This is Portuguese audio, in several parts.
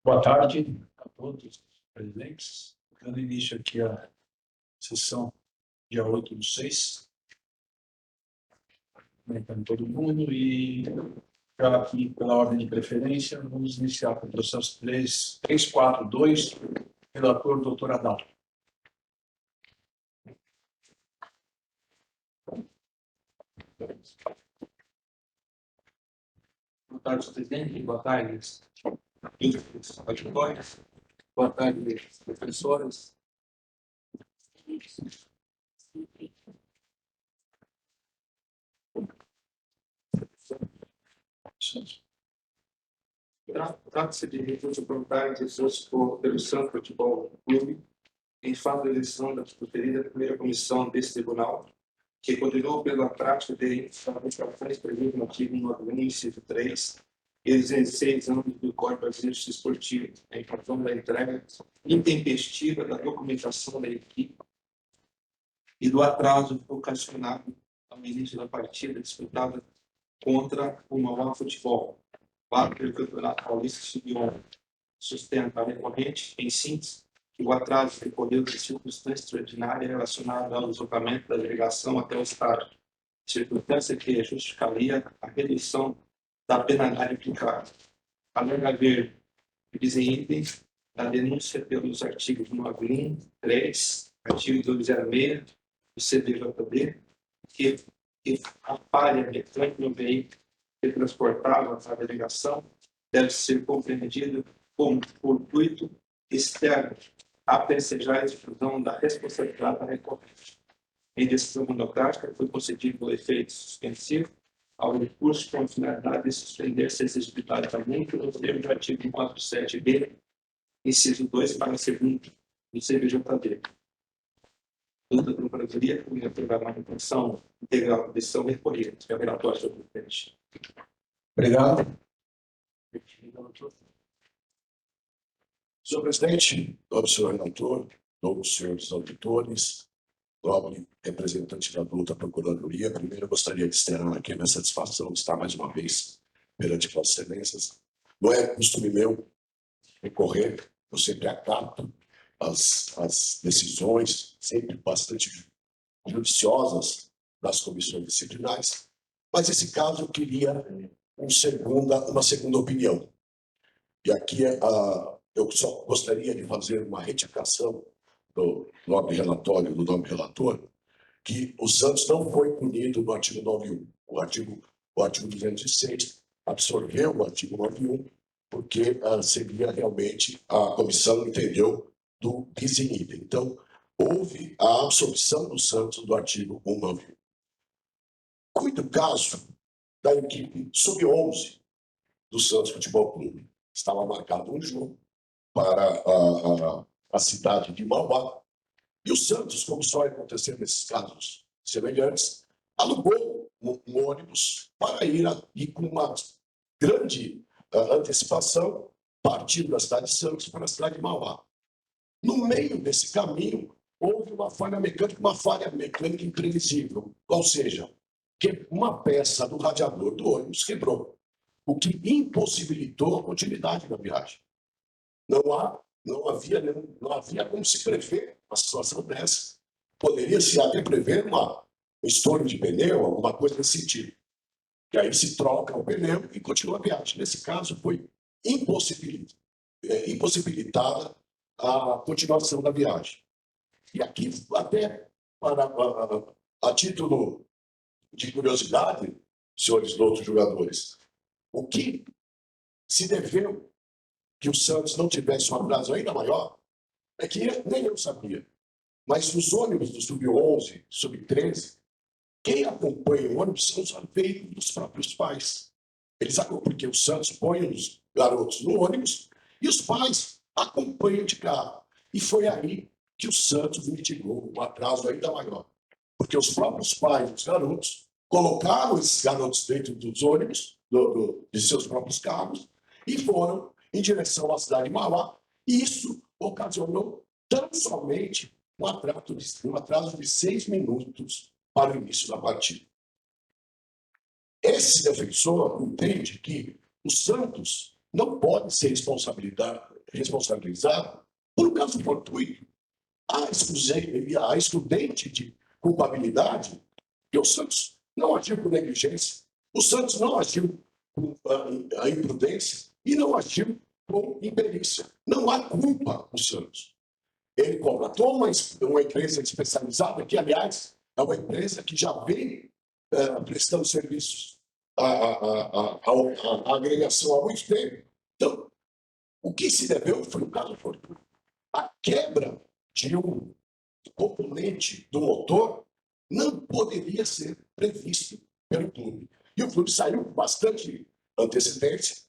Boa tarde a todos os presentes. Dando início aqui à sessão dia 8/6. Comentando todo mundo e já aqui pela ordem de preferência, vamos iniciar com o processo 342, relator doutor Adalto. Boa tarde, presidente. Boa tarde, auditórios. Boa tarde, professores. Trata-se de recurso voluntário exposto pelo Santo Futebol Clube em fato de eleição da preferida primeira comissão desse tribunal, que condenou pela prática de infrações previstas no artigo 91, inciso 3, e 16 anos do Código Brasileiro de Justiça Esportiva, em razão da entrega intempestiva da documentação da equipe e do atraso ocasionado ao início da partida disputada contra o Mauá Futebol, para o Campeonato Paulista Sub-11. Sustenta a recorrente, em síntese, que o atraso decorreu de circunstância extraordinária relacionada ao deslocamento da delegação até o estádio, circunstância que justificaria a redução da penalidade aplicada. Alega haver, dizem itens, da denúncia pelos artigos 91, 3, artigo 206 do CBJD, que a falha mecânica no veículo que transportava a delegação deve ser compreendida como fortuito externo a persejar a exclusão da responsabilidade da recorrente. Em decisão monocrática, foi concedido o efeito suspensivo ao recurso com a finalidade de suspender-se a exigibilidade da multa no termo do artigo 47b, inciso 2, parágrafo 2º do CBJD. Luta da Procuradoria por aprovar a manutenção integral da decisão recorrida. É o relatório sobre o presidente. Obrigado. Senhor presidente, nobre senhor relator, nobres senhores auditores, nobre representante da luta Procuradoria, primeiro eu gostaria de externar aqui a minha satisfação de estar mais uma vez perante Vossas Excelências. Não é costume meu recorrer, eu sempre acato as decisões, sempre bastante judiciosas das comissões disciplinares, mas nesse caso eu queria uma segunda opinião. E aqui eu só gostaria de fazer uma retificação do nobre relator, que o Santos não foi punido no artigo 91. O artigo 206 absorveu o artigo 91, porque seria realmente, a comissão entendeu, do bis in idem. Então, houve a absorção do Santos do artigo 191. Cuida o caso da equipe sub-11 do Santos Futebol Clube. Estava marcado um jogo para a cidade de Mauá. E o Santos, como só acontecer nesses casos semelhantes, alugou um ônibus para ir com uma grande antecipação, partindo da cidade de Santos para a cidade de Mauá. No meio desse caminho, houve uma falha mecânica imprevisível, ou seja, que uma peça do radiador do ônibus quebrou, o que impossibilitou a continuidade da viagem. Não havia como se prever uma situação dessa. Poderia-se até prever um estouro de pneu, alguma coisa desse sentido. E aí se troca o pneu e continua a viagem. Nesse caso, foi impossibilitada a continuação da viagem. E aqui, até a título de curiosidade, senhores outros jogadores, o que se deveu que o Santos não tivesse um atraso ainda maior é que nem eu sabia, mas os ônibus do Sub-11, Sub-13, quem acompanha o ônibus são os veículos dos próprios pais. Eles acompanham, porque o Santos põe os garotos no ônibus e os pais acompanham de carro. E foi aí que o Santos mitigou um atraso ainda maior, porque os próprios pais dos garotos colocaram esses garotos dentro dos ônibus, de seus próprios carros, e foram em direção à cidade de Mauá, e isso ocasionou tão somente um atraso de 6 minutos para o início da partida. Esse defensor entende que o Santos não pode ser responsabilizado por um caso fortuito. A excludente de culpabilidade, que o Santos não agiu com negligência, o Santos não agiu com a imprudência e não agiu com imperícia. Não há culpa do Santos. Ele contratou uma empresa especializada, que, aliás, é uma empresa que já vem prestando serviços à agregação há muito tempo. Então, o que se deveu foi um caso fortuito. A quebra de um componente do motor não poderia ser previsto pelo clube. E o clube saiu com bastante antecedência.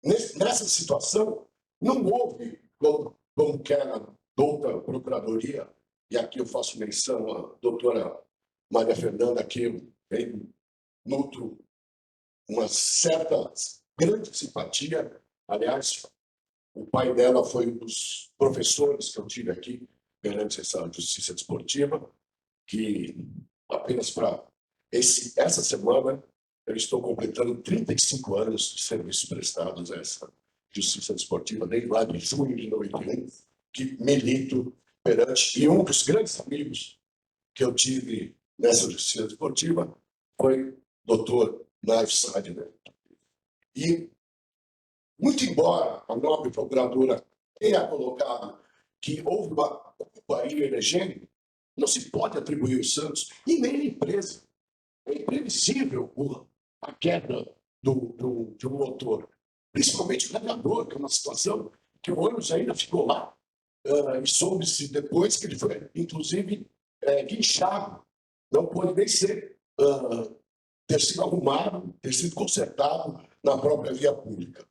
Nessa situação, não houve, como quer a douta Procuradoria, e aqui eu faço menção à doutora Maria Fernanda, que eu nutro uma certa grande simpatia. Aliás, o pai dela foi um dos professores que eu tive aqui perante essa justiça desportiva, que apenas para essa semana eu estou completando 35 anos de serviços prestados a essa justiça desportiva, desde lá de junho de 91, que milito perante, e um dos grandes amigos que eu tive nessa justiça desportiva foi o doutor Naif Sadner. E, muito embora a nobre procuradora tenha colocado que houve uma culpa inelegível, não se pode atribuir aos Santos e nem à empresa. É imprevisível a queda de um motor, principalmente o carregador, que é uma situação que o ônibus ainda ficou lá, e soube-se depois que ele foi, inclusive, guinchado. Não pode nem ser, ter sido arrumado, ter sido consertado na própria via pública.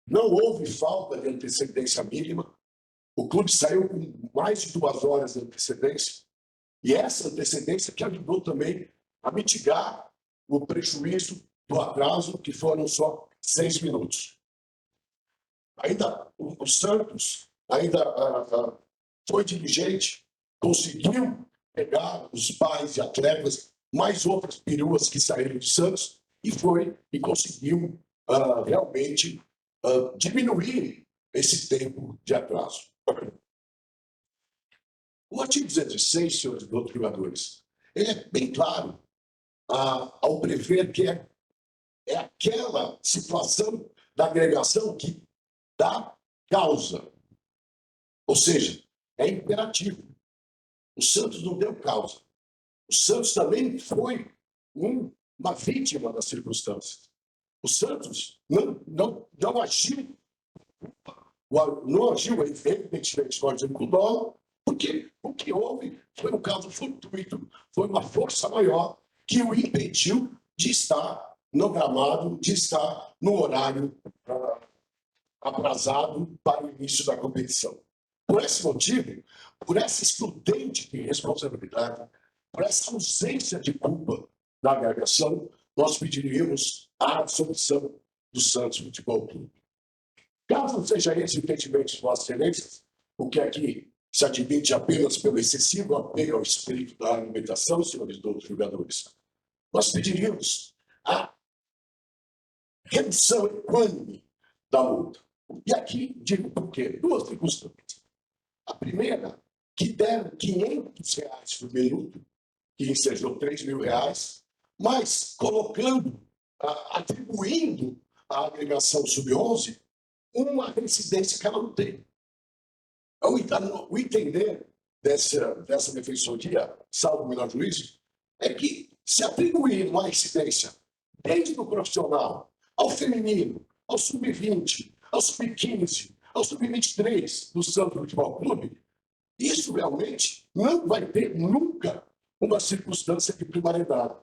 Não houve falta de antecedência mínima. O clube saiu com mais de 2 horas de antecedência, e essa antecedência que ajudou também a mitigar o prejuízo do atraso, que foram só 6 minutos. Ainda o Santos foi diligente, conseguiu pegar os pais de atletas, mais outras peruas que saíram de Santos, e conseguiu realmente diminuir esse tempo de atraso. O artigo 206, senhores doutrinadores, ele é bem claro ao prever que é aquela situação da agregação que dá causa. Ou seja, é imperativo. O Santos não deu causa. O Santos também foi uma vítima das circunstâncias. O Santos não agiu, evidentemente, não agiu com dolo, porque o que houve foi um caso fortuito, foi uma força maior que o impediu de estar no gramado, de estar no horário aprazado para o início da competição. Por esse motivo, por essa excludente de responsabilidade, por essa ausência de culpa da agregação, nós pediríamos a absolvição do Santos Futebol Clube. Caso seja esse o entendimento de Vossas Excelências, o que aqui se admite apenas pelo excessivo apego ao espírito da argumentação, senhores outros julgadores, nós pediríamos a redução equânime da multa. E aqui digo por quê? 2 circunstâncias. A primeira, que deram R$500 por minuto, que ensejou R$3.000, mas colocando, atribuindo à agregação sub-11 uma residência que ela não tem. O entender dessa defensoria, salvo o melhor juízo, é que se atribuir uma incidência desde o profissional ao feminino, ao sub-20, ao sub-15, ao sub-23 do Santos Futebol Clube, isso realmente não vai ter nunca uma circunstância de primariedade.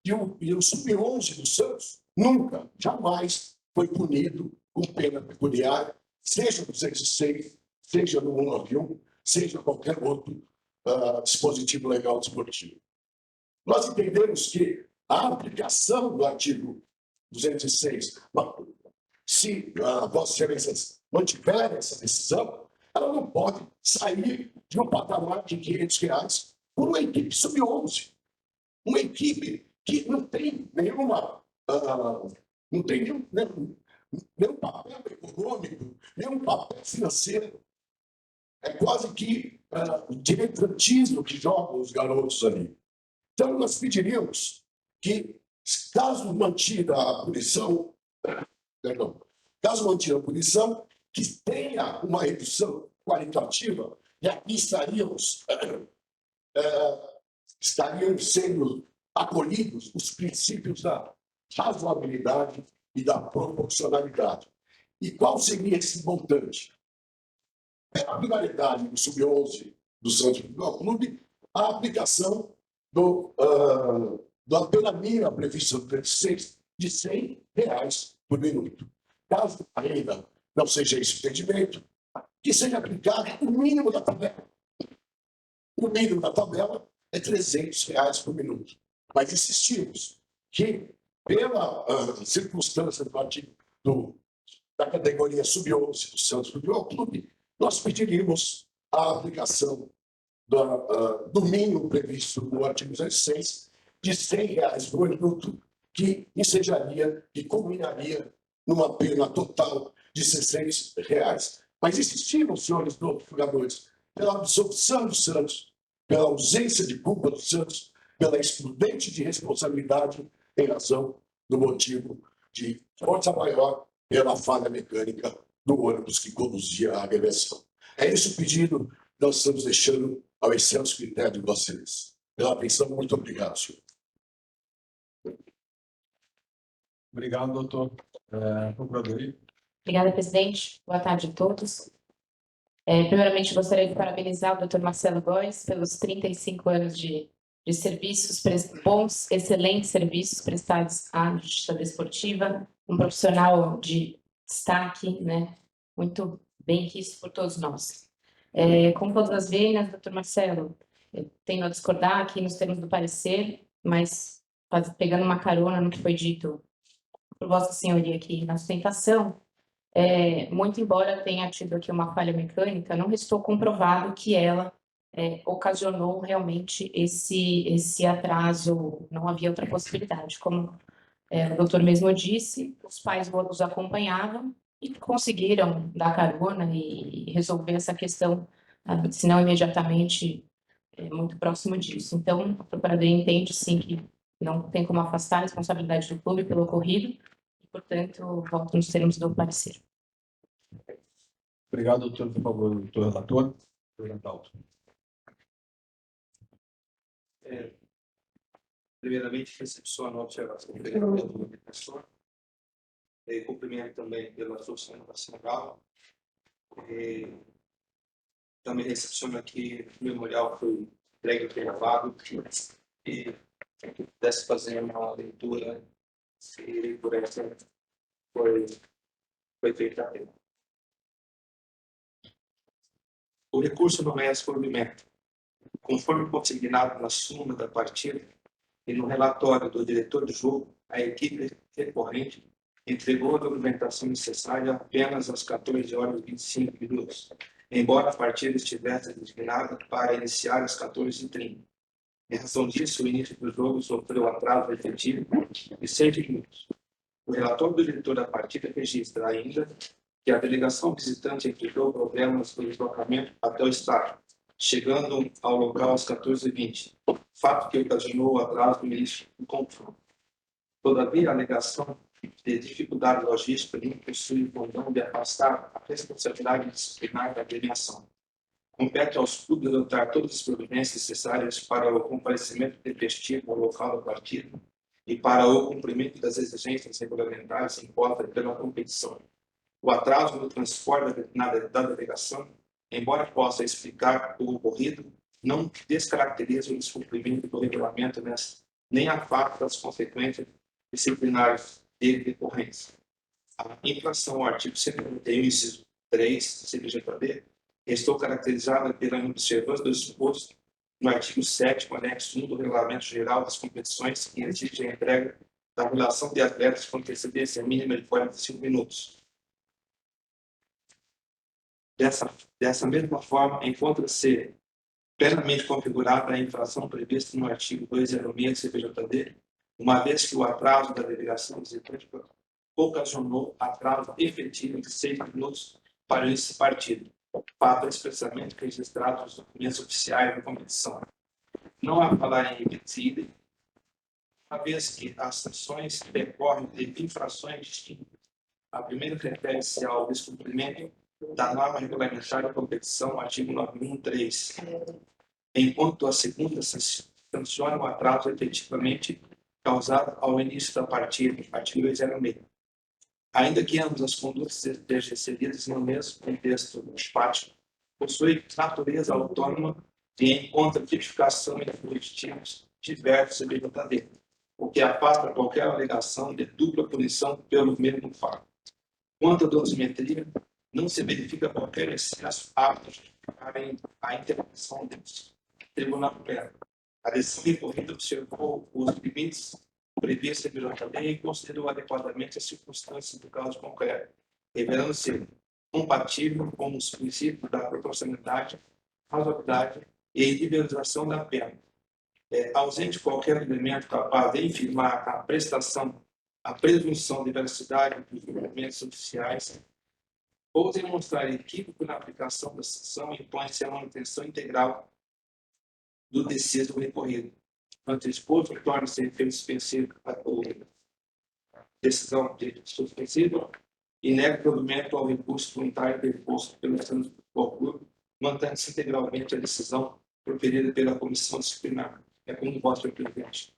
E o sub-11 do Santos nunca, jamais foi punido com pena peculiar, seja no 206, seja no 191, seja qualquer outro dispositivo legal desportivo. Nós entendemos que a aplicação do artigo 206, se Vossas Excelências mantiverem essa decisão, ela não pode sair de um patamar de R$500 por uma equipe sub-11. Uma equipe que não tem nenhuma... nenhum papel econômico, nenhum papel financeiro. É quase que diletantismo que jogam os garotos ali. Então, nós pediríamos que, caso mantida a punição, perdão, caso mantida a punição, que tenha uma redução qualitativa, e aqui estariam sendo acolhidos os princípios da razoabilidade e da proporcionalidade. E qual seria esse montante? Pela privaridade do Sub-11 do Santos Futebol Clube, a aplicação da pena mínima prevista no 36 de R$ 100 por minuto. Caso ainda não seja esse o entendimento, que seja aplicado o mínimo da tabela. O mínimo da tabela é R$ 300 por minuto. Mas insistimos que, pela circunstância do artigo da categoria Sub-11 do Santos Futebol Clube, nós pediríamos a aplicação do mínimo previsto no artigo 16 de R$ 100 por minuto, que ensejaria, que culminaria numa pena total de R$ 600. Mas insistimos, senhores jogadores, pela absolvição do Santos, pela ausência de culpa do Santos, pela excludente de responsabilidade em razão do motivo de força maior pela falha mecânica do ônibus que conduzia a agressão. É esse o pedido que nós estamos deixando ao excelso critério de vocês. Pela atenção, muito obrigado, senhor. Obrigado, doutor. Procuradoria. Obrigada, presidente. Boa tarde a todos. Primeiramente, gostaria de parabenizar o doutor Marcelo Góes pelos 35 anos de serviços, bons, excelentes serviços prestados à Justiça Desportiva, um profissional de destaque, né, muito bem quisto por todos nós. Como todas as vezes, doutor Marcelo, eu tenho a discordar aqui nos termos do parecer, mas pegando uma carona no que foi dito por Vossa Senhoria aqui na sustentação, muito embora tenha tido aqui uma falha mecânica, não restou comprovado que ela ocasionou realmente esse atraso, não havia outra possibilidade. Como o doutor mesmo disse, os pais os acompanhavam e conseguiram dar carona e resolver essa questão, se não imediatamente, muito próximo disso. Então, a Procuradoria entende, sim, que não tem como afastar a responsabilidade do clube pelo ocorrido, e, portanto, voto nos termos do parecer. Obrigado, doutor. Por favor, doutor relator. Doutor Adalto. Primeiramente, recepciono a observação da comunicação. Cumprimento também pela sua nacional. Também recepciono aqui o memorial que foi entregue e gravado, e pudesse fazer uma leitura, e por essa foi feita. O recurso não é escolhimento. Conforme consignado na súmula da partida e no relatório do diretor do jogo, a equipe recorrente entregou a documentação necessária apenas às 14h25, embora a partida estivesse designada para iniciar às 14h30. Em razão disso, o início do jogo sofreu atraso efetivo de 6 minutos. O relatório do diretor da partida registra ainda que a delegação visitante enfrentou problemas no deslocamento até o estádio, chegando ao local às 14h20, fato que ocasionou o atraso no início do confronto. Todavia, a alegação de dificuldade logística não possui o condão de afastar a responsabilidade disciplinar da agremiação. Compete aos clubes adotar todas as providências necessárias para o comparecimento tempestivo ao local da partida e para o cumprimento das exigências regulamentares impostas pela competição. O atraso no transporte da delegação, embora possa explicar o ocorrido, não descaracteriza o descumprimento do regulamento, nem afasta as consequências disciplinares de decorrência. A infração ao artigo 191, inciso 3, CPGPD, estou caracterizada pela inobservância do disposto no artigo 7º, anexo 1 do Regulamento Geral das Competições, que exige a entrega da relação de atletas com antecedência mínima de 45 minutos. Dessa mesma forma, encontra-se plenamente configurada a infração prevista no artigo 206 do CPJD, uma vez que o atraso da delegação visitante ocasionou atraso efetivo de 6 minutos para esse partido, fato expressamente registrado nos documentos oficiais da competição. Não há falar em repetida, uma vez que as sanções decorrem de infrações distintas. A primeira refere-se ao descumprimento da norma regulamentar da competição, artigo 913, enquanto a segunda sanciona o atraso efetivamente causado ao início da partida, artigo 206. Ainda que ambas as condutas estejam inseridas no mesmo contexto empático, possuem natureza autônoma e encontram tipificação em fugitivos diversos e verdadeiros, o que afasta qualquer alegação de dupla punição pelo mesmo fato. Quanto à dosimetria, não se verifica qualquer excesso apto a justificar a intervenção do Tribunal Pleno. A decisão recorrida observou os limites previstos pela lei e considerou adequadamente as circunstâncias do caso concreto, revelando-se compatível com os princípios da proporcionalidade, razoabilidade e individualização da pena. Ausente qualquer elemento capaz de infirmar a presunção de veracidade dos documentos oficiais ou demonstrar equívoco na aplicação da sanção, impõe-se a manutenção integral do deciso recorrido. Ante exposto, torna-se suspensivo a decisão de suspensiva e nega o provimento ao recurso voluntário deposto pelo Santos Público, mantendo-se integralmente a decisão proferida pela comissão disciplinar. É como voto, senhor presidente.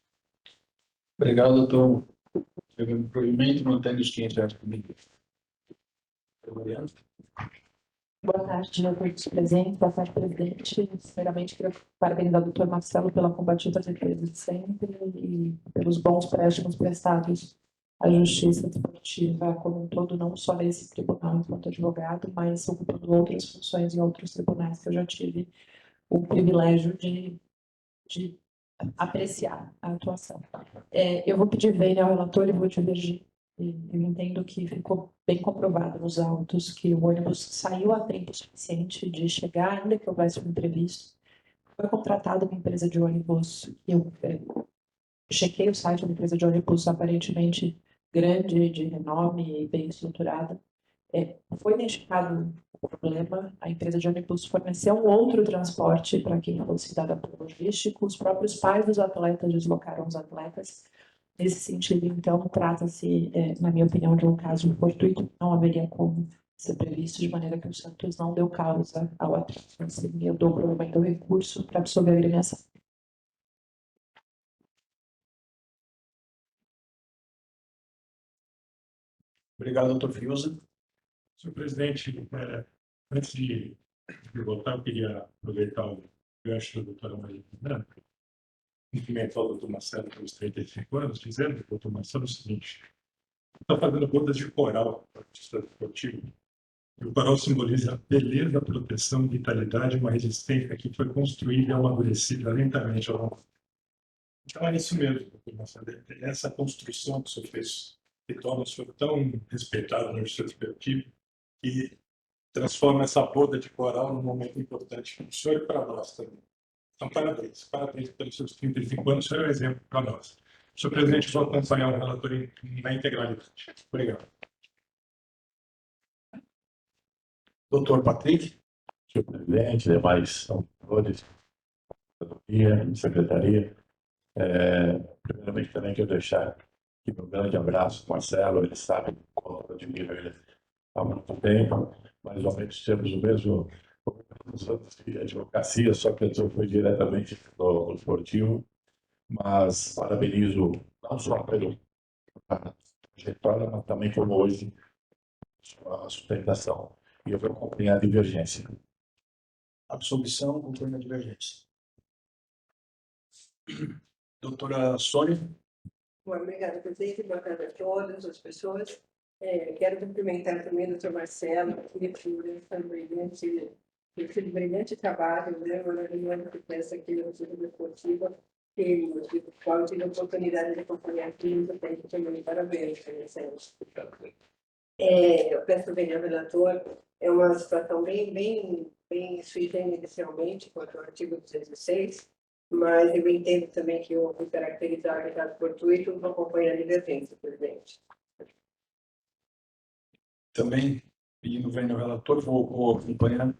Obrigado, doutor. Pegando o provimento, mantendo os 500 reais comigo. Boa tarde a todos presentes. Boa tarde, presidente. Primeiramente, queria parabenizar o doutor Marcelo pela combativa defesa de sempre e pelos bons préstimos prestados à justiça desportiva como um todo, não só nesse tribunal enquanto advogado, mas ocupando outras funções em outros tribunais que eu já tive o privilégio de apreciar a atuação. Eu vou pedir vênia ao relator e vou divergir. Eu entendo que ficou bem comprovado nos autos que o ônibus saiu a tempo suficiente de chegar, ainda que houvesse um imprevisto. Foi contratada uma empresa de ônibus, eu chequei o site da empresa de ônibus aparentemente grande, de renome e bem estruturada. Foi identificado o problema, a empresa de ônibus forneceu um outro transporte para quem fosse dado apoio logístico, os próprios pais dos atletas deslocaram os atletas. Nesse sentido, então, trata-se, na minha opinião, de um caso fortuito, não haveria como ser previsto, de maneira que o Santos não deu causa ao atraso. Assim, eu dou provavelmente o recurso para absolver a agremiação. Obrigado, doutor Fiuza. Senhor presidente, antes de votar, eu queria aproveitar o gancho da doutora Maria Fernanda, cumprimentar o doutor Marcelo pelos 35 anos, dizendo que o doutor Marcelo é o seguinte: está fazendo bodas de coral para o artista esportivo. E o coral simboliza a beleza, a proteção, a vitalidade, uma resistência que foi construída e amadurecida lentamente ao longo. Então é isso mesmo, doutor Marcelo, essa construção que o senhor fez, que torna o senhor tão respeitado no artista esportivo, e transforma essa boda de coral num momento importante para o senhor e para nós também. Então, parabéns. Parabéns pelos seus 35 anos. O senhor é um exemplo para nós. Senhor presidente, vou acompanhar o relator na integralidade. Obrigado. Doutor Patrick. Senhor presidente, demais autores, secretaria. Primeiramente, também quero deixar aqui um grande abraço para o Marcelo. Ele sabe o quanto eu admiro ele há muito tempo. Mais ou menos temos o mesmo de advocacia, só que eu fui diretamente no esportivo. Mas parabenizo não só pela trajetória, mas também como hoje a sustentação. E eu vou acompanhar a divergência. Absolvição, controle da divergência. Doutora Sônia. Bom, obrigada, presidente. Boa tarde a todas as pessoas. Quero cumprimentar também o doutor Marcelo aqui por esse brilhante trabalho, né, maravilhoso que fez aqui no Instituto Esportivo, e o qual eu tive a oportunidade de acompanhar aqui muito tempo também. Parabéns, Marcelo. Eu peço bem ao relator, é uma situação bem sui generis inicialmente, quanto ao artigo 206, mas eu entendo também que houve caracterizar o caso fortuito, vou acompanhar a divergência, presidente. Também, pedindo vem no relator, vou acompanhar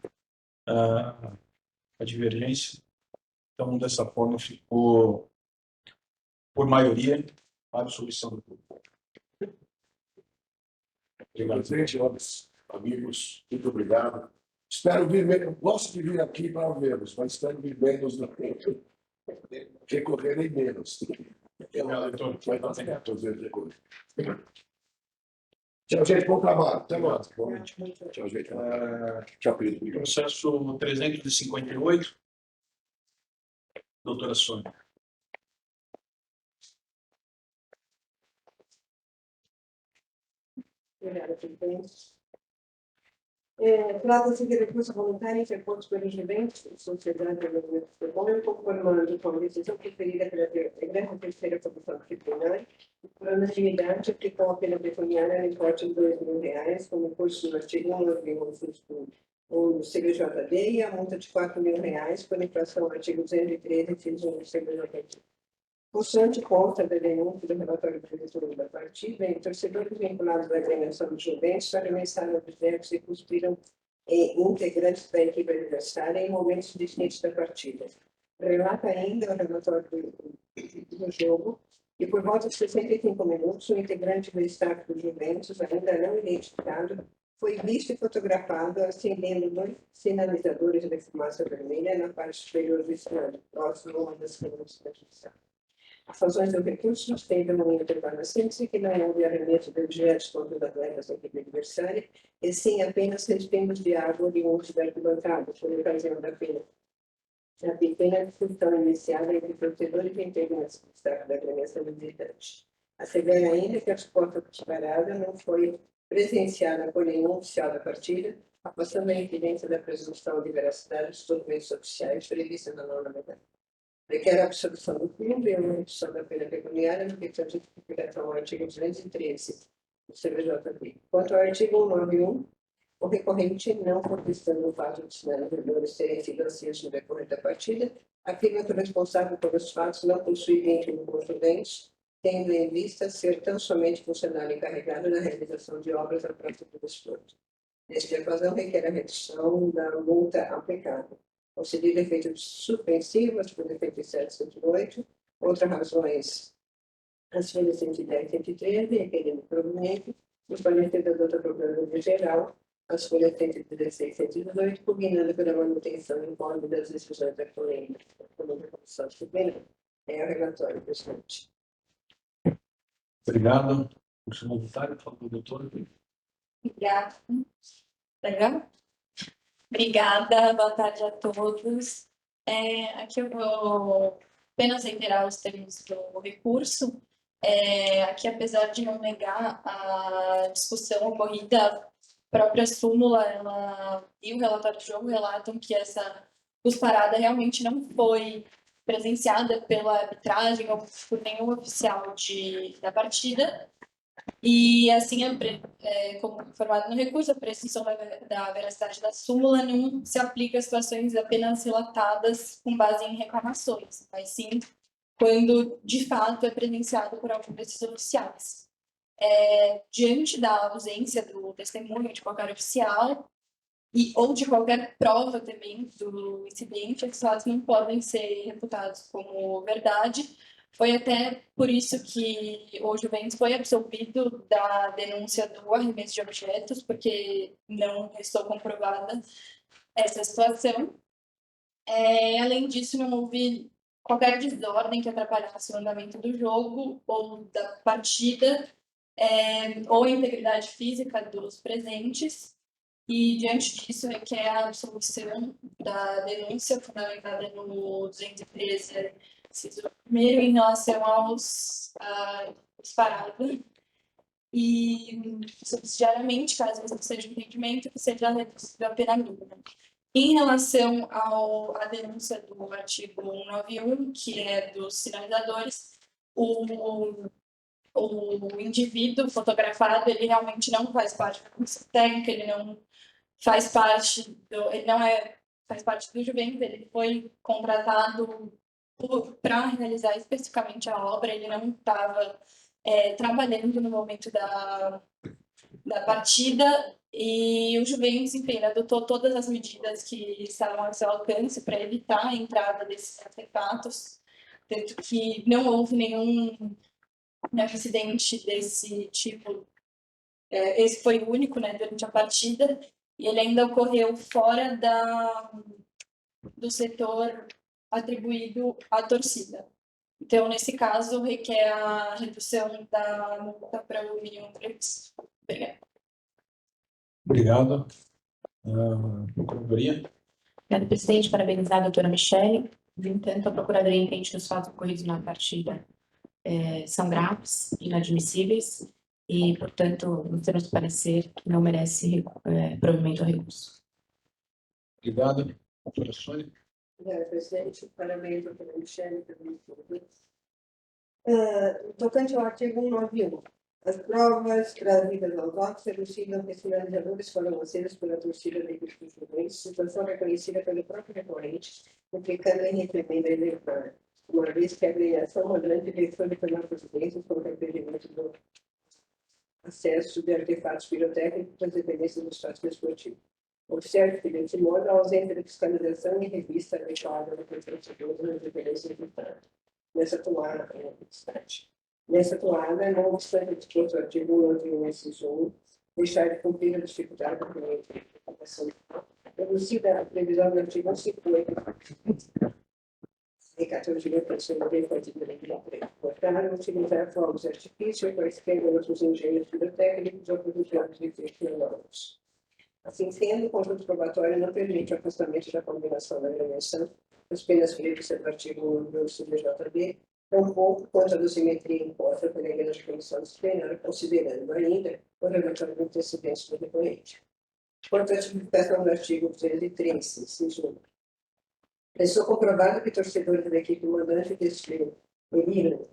a divergência. Então, dessa forma, ficou por maioria a absolvição do grupo. Presidente, senhores amigos, muito obrigado. Espero vir menos, gosto de vir aqui para vê-los, mas espero vir menos do que recorrerem menos. Vai dar certo, às vezes, recorrer. Tchau, gente, bom trabalho. Até mais. Boa noite. Tchau, gente. Tchau, Pedro. Processo 358. Doutora Sônia. Obrigada, presidente. Trata-se de recurso voluntário interposto pelo G20, Sociedade de Desenvolvimento Econômico, conformando com a decisão preferida pela 13ª Comissão Disciplinar, por unanimidade, aplicou a pena pecuniária no importe de R$ 2.000, como curso do artigo 191 do CBJD, e a multa de R$ 4.000, por infração ao artigo 213, inciso 1 do CBJD. Constante consta da denúncia do relatório de leitura da partida, em torcedores vinculados à agremiação de Juventus arremessaram objetos e cuspiram integrantes da equipe adversária em momentos distintos da partida. Relata ainda o relatório do jogo que, por volta de 65 minutos, o integrante do staff do Juventus, ainda não identificado, foi visto e fotografado acendendo 2 sinalizadores de fumaça vermelha na parte superior do estádio, próximo a uma das câmeras da transmissão. As razões do recurso têm uma intervalo síntese que não houve arremesso de objetos contra os atletas da equipe adversária, e sim apenas respingos de água de um da arquibancada, por ocasião da pena. A pequena discussão iniciada entre torcedores e integrantes do staff da agremiação visitante. Assevera ainda que a suposta disparada não foi presenciada por nenhum oficial da partida, afastando a evidência da presunção de veracidade dos documentos oficiais prevista na norma legal. Requer a absolvição do clube e a redução da pena pecuniária no que tange a tipificação ao artigo 213 do CBJP. Quanto ao artigo 191, o recorrente, não contestando o fato de sinalizadores terem sido acesos no decorrer da partida, afirma que o responsável pelos fatos não possui vínculo com os Juventus, tendo em vista ser tão somente funcionário encarregado na realização de obras à prática do desporto. Nesta ocasião, requer a redução da multa aplicável. Concedido efeito suspensivo, artigo 87, 108, outras razões, as folhas 110 e 113, requerendo provimento, os fornecedores da outra procuradoria geral, as folhas 116 e 118, pugnando pela manutenção em conta das decisões da Comissão Disciplinar. É o relatório, presidente. Obrigado. Curso voluntário, por favor, doutora. Obrigada. Legal? Obrigada, boa tarde a todos. Aqui eu vou apenas reiterar os termos do recurso. Aqui, apesar de não negar a discussão ocorrida, a própria súmula e o relatório do jogo relatam que essa cusparada realmente não foi presenciada pela arbitragem ou por nenhum oficial da partida. E, assim, como informado no recurso, a presunção da veracidade da súmula não se aplica a situações apenas relatadas com base em reclamações, mas sim quando, de fato, é presenciado por algum desses oficiais. Diante da ausência do testemunho de qualquer oficial ou de qualquer prova também do incidente, esses fatos não podem ser reputados como verdade. Foi até por isso que o Juventus foi absolvido da denúncia do arremesso de objetos, porque não restou comprovada essa situação. Além disso, não houve qualquer desordem que atrapalhasse o andamento do jogo ou da partida, ou a integridade física dos presentes. E, diante disso, requer a absolvição da denúncia fundamentada no 213, primeiro em relação aos disparados, e subsidiariamente, caso não seja entendimento, que seja reduzida a pena mínima. Em relação à denúncia do artigo 191, que é dos sinalizadores, o indivíduo fotografado, ele realmente não faz parte da comissão técnica, ele não faz parte do Juventus, ele foi contratado para realizar especificamente a obra, ele não estava trabalhando no momento da partida e o Juventus, enfim, adotou todas as medidas que estavam ao seu alcance para evitar a entrada desses artefatos, tanto que não houve nenhum acidente desse tipo. Esse foi o único, né, durante a partida, e ele ainda ocorreu fora do setor atribuído à torcida. Então, nesse caso, requer a redução da multa para o mínimo previsto. Obrigada. Obrigado. Procuradoria. Obrigada, presidente. Parabenizar a doutora Michele. No entanto, a Procuradoria entende que os fatos ocorridos na partida são graves, inadmissíveis e, portanto, nos termos de parecer, não merece provimento ao recurso. Obrigado. Doutora Sônia. Obrigada, presidente. Parabéns, doutora Michele, pelo tocante ao artigo 191. As provas trazidas aos autos elucidam que os finalizadores foram aceitos pela torcida da equipe dos Juventus, situação reconhecida pelo próprio recorrente, implicando em reprimenda eleitoral, uma vez que a agremiação mandante deixou de tomar providências contra o impedimento do acesso de artefatos pirotécnicos às dependências do espaço esportivo. Observe que, desse modo, a ausência de fiscalização e revista adequada do procedimento nas dependências do Estado. Nessa toada, não obstante o disposto do artigo 191, inciso 1, deixar de cumprir a dificuldade da aplicação reduzida a previsão do artigo 50 e 14 de pessoa de partido da empresa. Portanto, utilizar fogos de artifício para escrever outros engenhos pirotécnicos ou produtores de tecnológicos. Assim sendo, o conjunto probatório não permite o afastamento da combinação da agremiação das penas previstas no artigo 1 do CDJB, tampouco quanto à dosimetria imposta pela grande comissão disciplinar, considerando ainda o relatório do antecedente do recorrente. Quanto à tipificação do artigo 303, inciso 1. Restou comprovado que torcedores da equipe mandante desferiram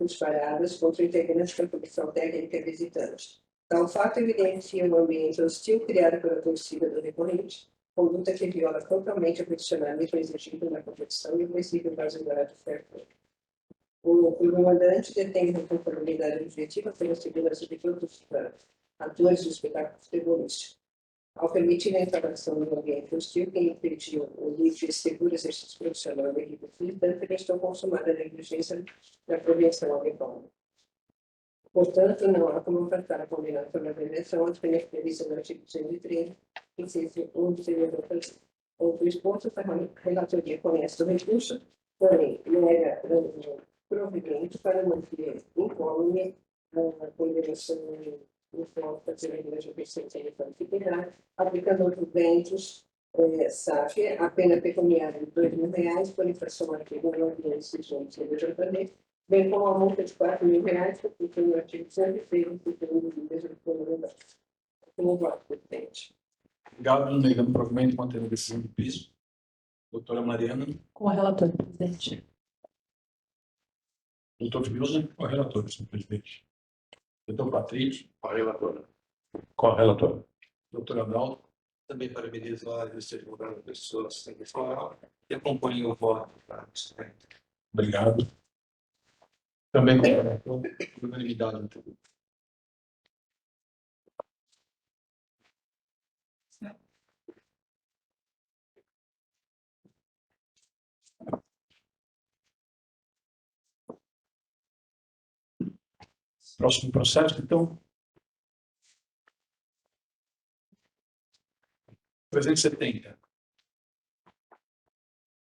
disparadas contra integrantes da comissão técnica visitante. Tal fato evidencia um ambiente hostil criado pela torcida do recorrente, conduta que viola totalmente o profissionalismo exigido na competição e o princípio brasileiro do fair play. O comandante detém responsabilidade objetiva pela segurança de todos os atores do espetáculo futebolístico. Ao permitir a instalação do ambiente hostil que impediu o livre e seguro exercício profissional da equipe visitante, restou consumada a negligência na prevenção adequada. Portanto, não há como afastar a combinação da prevenção às penas previstas no artigo 113, inciso 1 do CDJB. Outro exposto, a relatoria conhece o recurso, porém, nega provimento para manter incólume a condenação imposta pela Igreja Presbiteriana Disciplinar, aplicando aos Juventus SAF a pena pecuniária de R$2.000 por infração ao artigo 9, inciso 1 do CDJB, bem como a multa de R$4.000, porque no artigo 103, inciso 1 do mesmo Código. Como voto, presidente. Obrigado. Negando provimento, mantendo a decisão do piso. Doutora Mariana. Com a relatora, presidente. Doutor Wilson. Com a relatora, senhor presidente. Doutor Patrício. Com a relatora. Com a relatora. Doutor Adalto. Também parabenizo a Justiça Advogada da Pessoa Assistente Escolar e acompanho o voto da presidente. Obrigado. Também com a relatora. Unanimidade. Próximo processo, então. 370.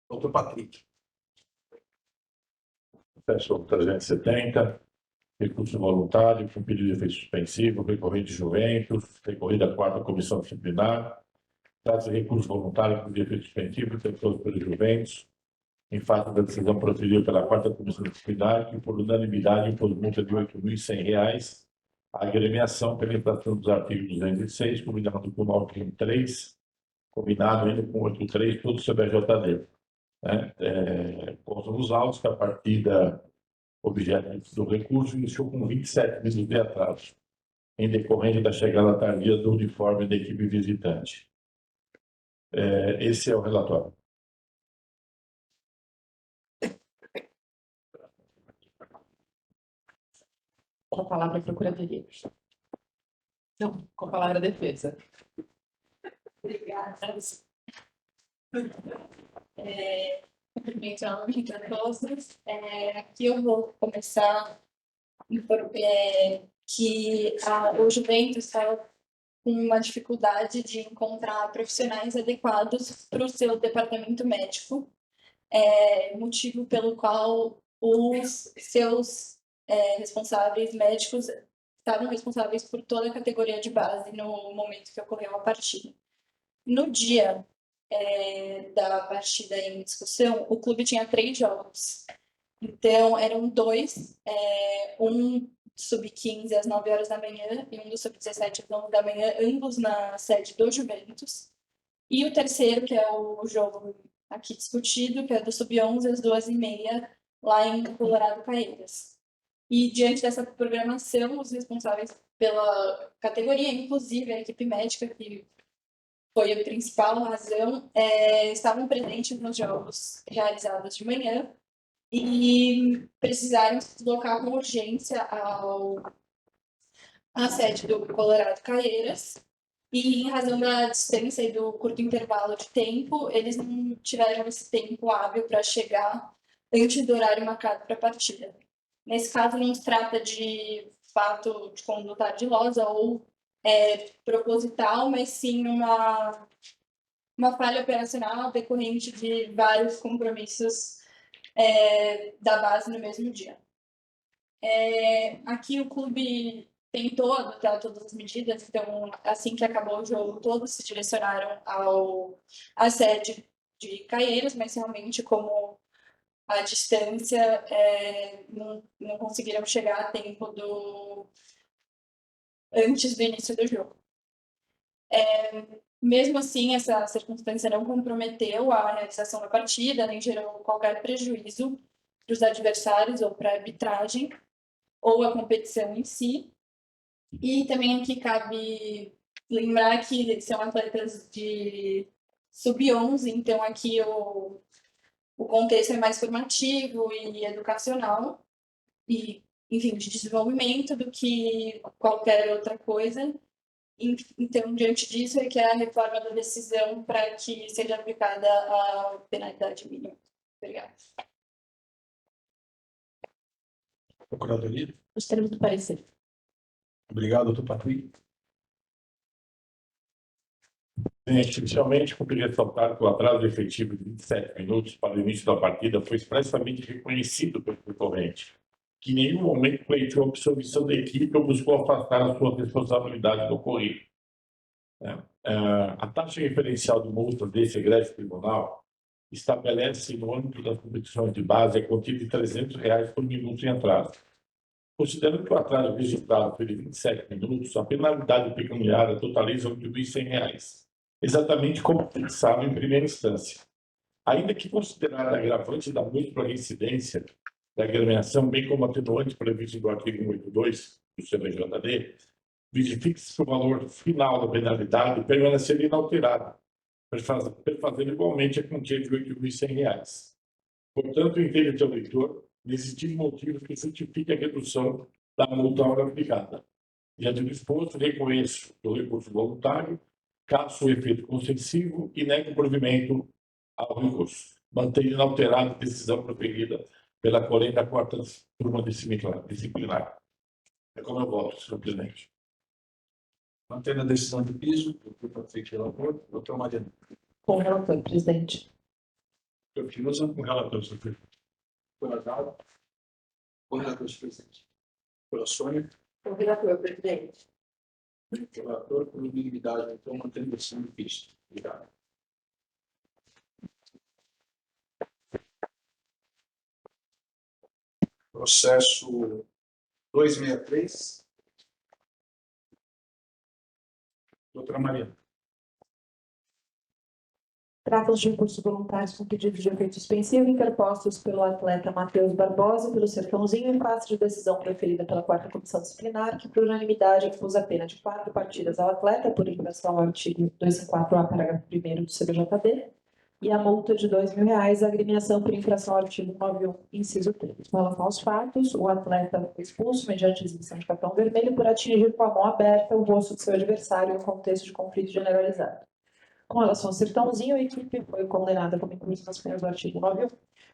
Doutor Patrick. Processo 370, recurso voluntário, com pedido de efeito suspensivo, recorrente Juventus, recorrida à 4ª Comissão Disciplinar, trata-se de recurso voluntário com efeito suspensivo, interposto pelo Juventus, em face da decisão procedida pela 4ª Comissão Disciplinar, que por unanimidade impôs multa de R$ 8.100 à agremiação pela infração dos artigos 206, combinado com o 913, combinado ainda com o 83, tudo sobre a JD. Constam os autos que a partida objeto do recurso iniciou com 27 minutos de atraso, em decorrência da chegada tardia do uniforme da equipe visitante. Esse é o relatório. Com a palavra, a Procuradoria. Não, com a palavra defesa. Obrigada. Cumprimento novamente a todos. Aqui eu vou começar que o Juventus estava com uma dificuldade de encontrar profissionais adequados para o seu departamento médico, motivo pelo qual os seus responsáveis médicos estavam responsáveis por toda a categoria de base no momento que ocorreu a partida. No dia da partida em discussão, o clube tinha 3 jogos. Então, eram 2, um sub-15 às 9 horas da manhã e um do sub-17 às 9 da manhã, ambos na sede do Juventus. E o terceiro, que é o jogo aqui discutido, que é do sub-11 às 2h30, lá em Colorado Caeiras. E diante dessa programação, os responsáveis pela categoria, inclusive a equipe médica, que foi a principal razão, estavam presentes nos jogos realizados de manhã e precisaram se deslocar com urgência à sede do Colorado Caeiras. E em razão da distância e do curto intervalo de tempo, eles não tiveram esse tempo hábil para chegar antes do horário marcado para a partida. Nesse caso, não se trata de fato de conduta ardilosa ou proposital, mas sim uma falha operacional decorrente de vários compromissos da base no mesmo dia. Aqui o clube tentou adotar todas as medidas, então, assim que acabou o jogo, todos se direcionaram à sede de Caeiras, mas realmente, como a distância, não conseguiram chegar a tempo antes do início do jogo. Mesmo assim, essa circunstância não comprometeu a realização da partida, nem gerou qualquer prejuízo para os adversários ou para a arbitragem ou a competição em si. E também aqui cabe lembrar que são atletas de sub-11, então aqui o contexto é mais formativo e educacional, e, enfim, de desenvolvimento do que qualquer outra coisa. Então, diante disso, é que a reforma da decisão para que seja aplicada a penalidade mínima. Obrigada. Procuradoria. Os termos do parecer. Obrigado, doutor Patrício. Inicialmente, cumpri ressaltar que o atraso efetivo de 27 minutos para o início da partida foi expressamente reconhecido pelo recorrente, que em nenhum momento pleiteou a absolvição da equipe ou buscou afastar a sua responsabilidade do ocorrido. A taxa referencial de multa desse egresso tribunal estabelece, no âmbito das competições de base, a quantia de R$300 por minuto em atraso. Considerando que o atraso registrado foi de 27 minutos, a penalidade pecuniária totaliza R$1.100, exatamente como pensado em primeira instância. Ainda que considerada agravante da múltipla reincidência da agremiação, bem como atenuante previsto no artigo 182 do CBJD, verifique-se que o valor final da penalidade permaneceria inalterado, perfazendo igualmente a quantia de R$8.100. Portanto, entende o leitor, existir motivo que justifique a redução da multa hora aplicada. Diante do exposto, reconheço o recurso voluntário, caso o efeito consensivo e nego o provimento ao recurso. Mantenho inalterada a decisão proferida pela 44ª turma disciplinar. É como eu voto, senhor presidente. Mantendo a decisão de piso, doutor Patrício relator, doutor Mariano. Com o relator, presidente. Doutor Fiuza, Com relator, senhor presidente. doutor Adalto, Com relator, presidente. doutora Sônia, O relator, presidente. doutor relator, por unanimidade, então, mantendo a decisão de piso. Obrigado. Processo 263. Doutora Mariana. Trata-se de recursos voluntários com pedidos de efeito suspensivo interpostos pelo atleta Matheus Barbosa pelo Sertãozinho em face de decisão preferida pela 4ª Comissão Disciplinar, que por unanimidade impôs a pena de 4 partidas ao atleta por infração ao artigo 254A, parágrafo 1º do CBJD, e a multa de R$ 2.000, a agremiação por infração ao artigo 91, inciso 3. Com relação aos fatos, o atleta foi expulso mediante exibição de cartão vermelho por atingir com a mão aberta o rosto de seu adversário em um contexto de conflito generalizado. Com relação ao Sertãozinho, a equipe foi condenada como incluída nas penas do artigo 91,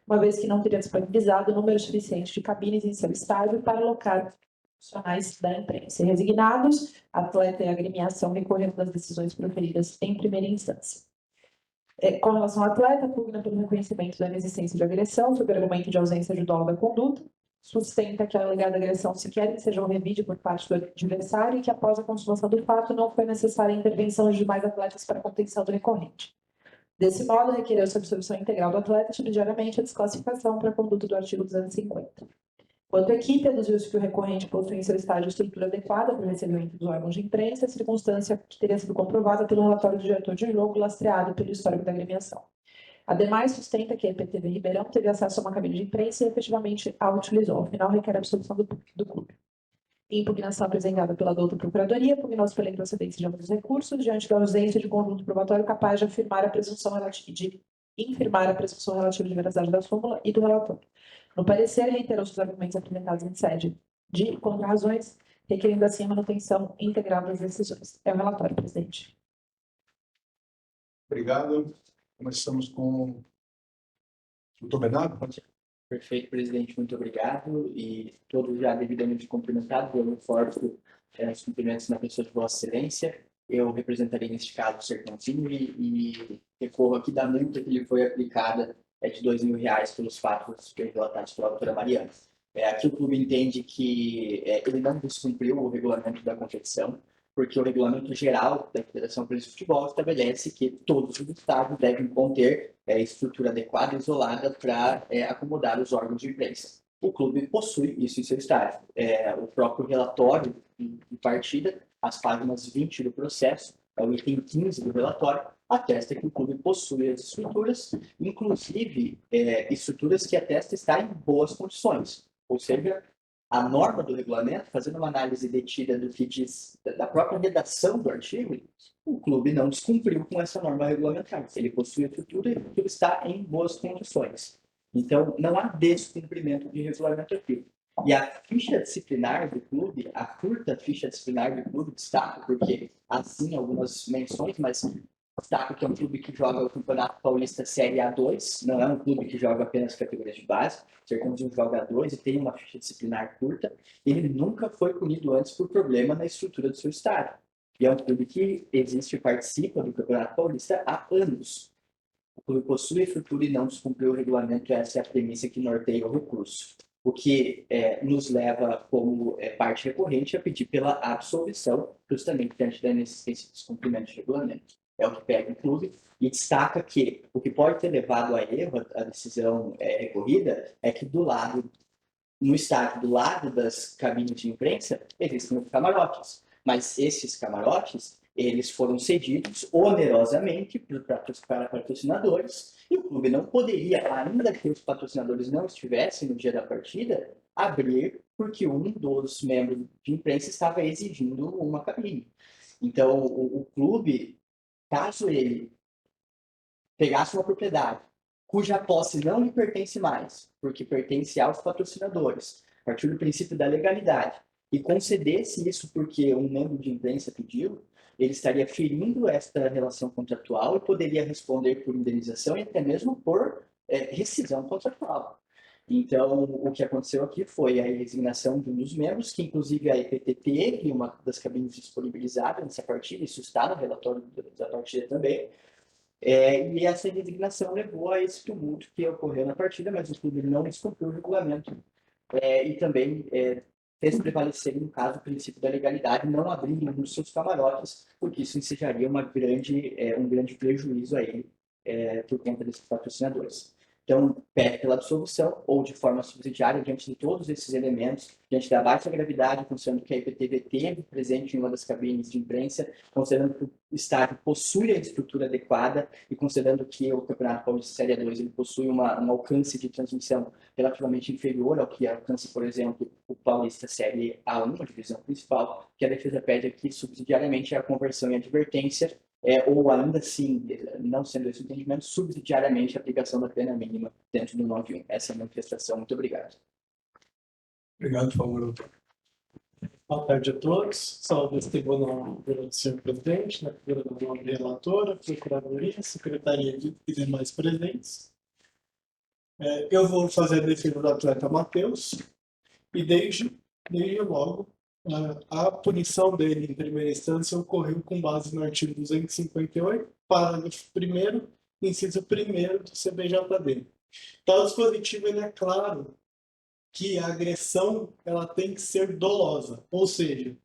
uma vez que não teria disponibilizado o número suficiente de cabines em seu estádio para alocar profissionais da imprensa. Resignados, atleta e agremiação recorreram das decisões proferidas em primeira instância. Com relação ao atleta, pugna pelo reconhecimento da inexistência de agressão, sob argumento de ausência de dolo da conduta, sustenta que a alegada agressão sequer enseja um revide por parte do adversário e que, após a consumação do fato, não foi necessária a intervenção de demais atletas para a contenção do recorrente. Desse modo, requereu-se a absolvição integral do atleta, subsidiariamente a desclassificação para a conduta do artigo 250. Quanto à equipe, deduziu-se que o recorrente possui em seu estádio estrutura adequada para o recebimento dos órgãos de imprensa, circunstância que teria sido comprovada pelo relatório do diretor de jogo, lastreado pelo histórico da agremiação. Ademais, sustenta que a EPTV Ribeirão teve acesso a uma cabine de imprensa e efetivamente a utilizou. Afinal, requer a absolvição do clube. Impugnação apresentada pela douta Procuradoria, pugnou-se pela improcedência de ambos os recursos, diante da ausência de conjunto probatório capaz de infirmar a presunção relativa de veracidade da súmula e do relatório. No parecer, reiterou-se os argumentos apresentados em sede de contra-razões, requerendo assim a manutenção integral das decisões. É o relatório, presidente. Obrigado. Começamos com o doutor Bernardo. Perfeito, presidente, muito obrigado. E todos já devidamente cumprimentados, eu reforço os cumprimentos na pessoa de Vossa Excelência. Eu representarei, neste caso, o Sertãozinho e recorro aqui da multa que lhe foi aplicada de R$ 2.000 pelos fatos relatados pela doutora Mariana. Aqui o clube entende que ele não descumpriu o regulamento da competição, porque o regulamento geral da Federação Paulista de Futebol estabelece que todos os estádios devem conter estrutura adequada e isolada para acomodar os órgãos de imprensa. O clube possui isso em seu estádio. O próprio relatório de partida, as páginas 20 do processo, o item 15 do relatório, atesta que o clube possui as estruturas, inclusive estruturas que atestam estar em boas condições. Ou seja, a norma do regulamento, fazendo uma análise detida do que diz da própria redação do artigo, o clube não descumpriu com essa norma regulamentar. Ele possui a estrutura e o clube está em boas condições. Então, não há descumprimento de regulamento aqui. E a ficha disciplinar do clube, a curta ficha disciplinar do clube, destaca, porque assim algumas menções, mas destaca que é um clube que joga o Campeonato Paulista Série A2, não é um clube que joga apenas categorias de base, o Sertãozinho joga A2 e tem uma ficha disciplinar curta. Ele nunca foi punido antes por problema na estrutura do seu estádio. E é um clube que existe e participa do Campeonato Paulista há anos. O clube possui estrutura e não descumpriu o regulamento, essa é a premissa que norteia o recurso. O que nos leva, como parte recorrente, a pedir pela absolvição, justamente diante da inexistência de descumprimento de regulamento. É o que pega o clube e destaca que o que pode ter levado a erro, a decisão recorrida, é que no estádio, do lado das cabines de imprensa, existem camarotes. Mas esses camarotes, eles foram cedidos onerosamente para patrocinadores e o clube não poderia, ainda que os patrocinadores não estivessem no dia da partida, abrir porque um dos membros de imprensa estava exigindo uma cabine. Então, o clube, caso ele pegasse uma propriedade cuja posse não lhe pertence mais, porque pertence aos patrocinadores, a partir do princípio da legalidade, e concedesse isso porque um membro de imprensa pediu, ele estaria ferindo esta relação contratual e poderia responder por indenização e até mesmo por rescisão contratual. Então, o que aconteceu aqui foi a resignação de um dos membros, que inclusive a EPT teve uma das cabines disponibilizadas nessa partida, isso está no relatório da partida também, e essa resignação levou a esse tumulto que ocorreu na partida, mas o clube não descumpriu o regulamento e também fez prevalecer, no caso, o princípio da legalidade, não abrindo um dos seus camarotes, porque isso ensejaria um grande prejuízo a ele por conta desses patrocinadores. Então, pede pela absolvição ou de forma subsidiária, diante de todos esses elementos, diante da baixa gravidade, considerando que a IPTV teve presente em uma das cabines de imprensa, considerando que o estádio possui a estrutura adequada e considerando que o Campeonato Paulista Série A2 ele possui um alcance de transmissão relativamente inferior ao que alcança, por exemplo, o Paulista Série A1, a divisão principal, que a defesa pede aqui subsidiariamente a conversão em advertência ou ainda assim, não sendo esse o entendimento, subsidiariamente a aplicação da pena mínima dentro do 91. Essa é a manifestação. Muito obrigado. Obrigado, por favor, doutor. Boa tarde a todos. Saúde esse tribunal pelo senhor presidente, na figura da nobre relatora, procuradoria, secretaria e demais presentes. Eu vou fazer a defesa do atleta Matheus e desde logo a punição dele em primeira instância ocorreu com base no artigo 258, parágrafo 1º, inciso 1º do CBJD. Então, o dispositivo ele é claro que a agressão ela tem que ser dolosa, ou seja,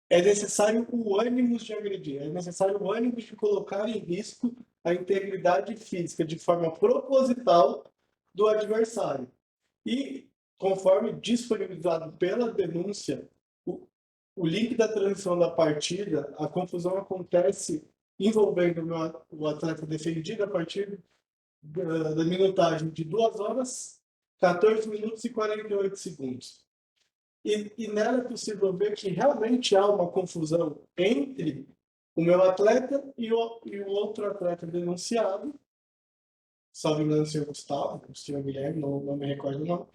é necessário o ânimo de agredir, é necessário o ânimo de colocar em risco a integridade física de forma proposital do adversário. E, conforme disponibilizado pela denúncia, o link da transição da partida, a confusão acontece envolvendo o atleta defendido a partir da minutagem de 2 horas, 14 minutos e 48 segundos. E nela é possível ver que realmente há uma confusão entre o meu atleta e o outro atleta denunciado, salvo engano, o senhor Gustavo, o senhor Guilherme, não me recordo o nome.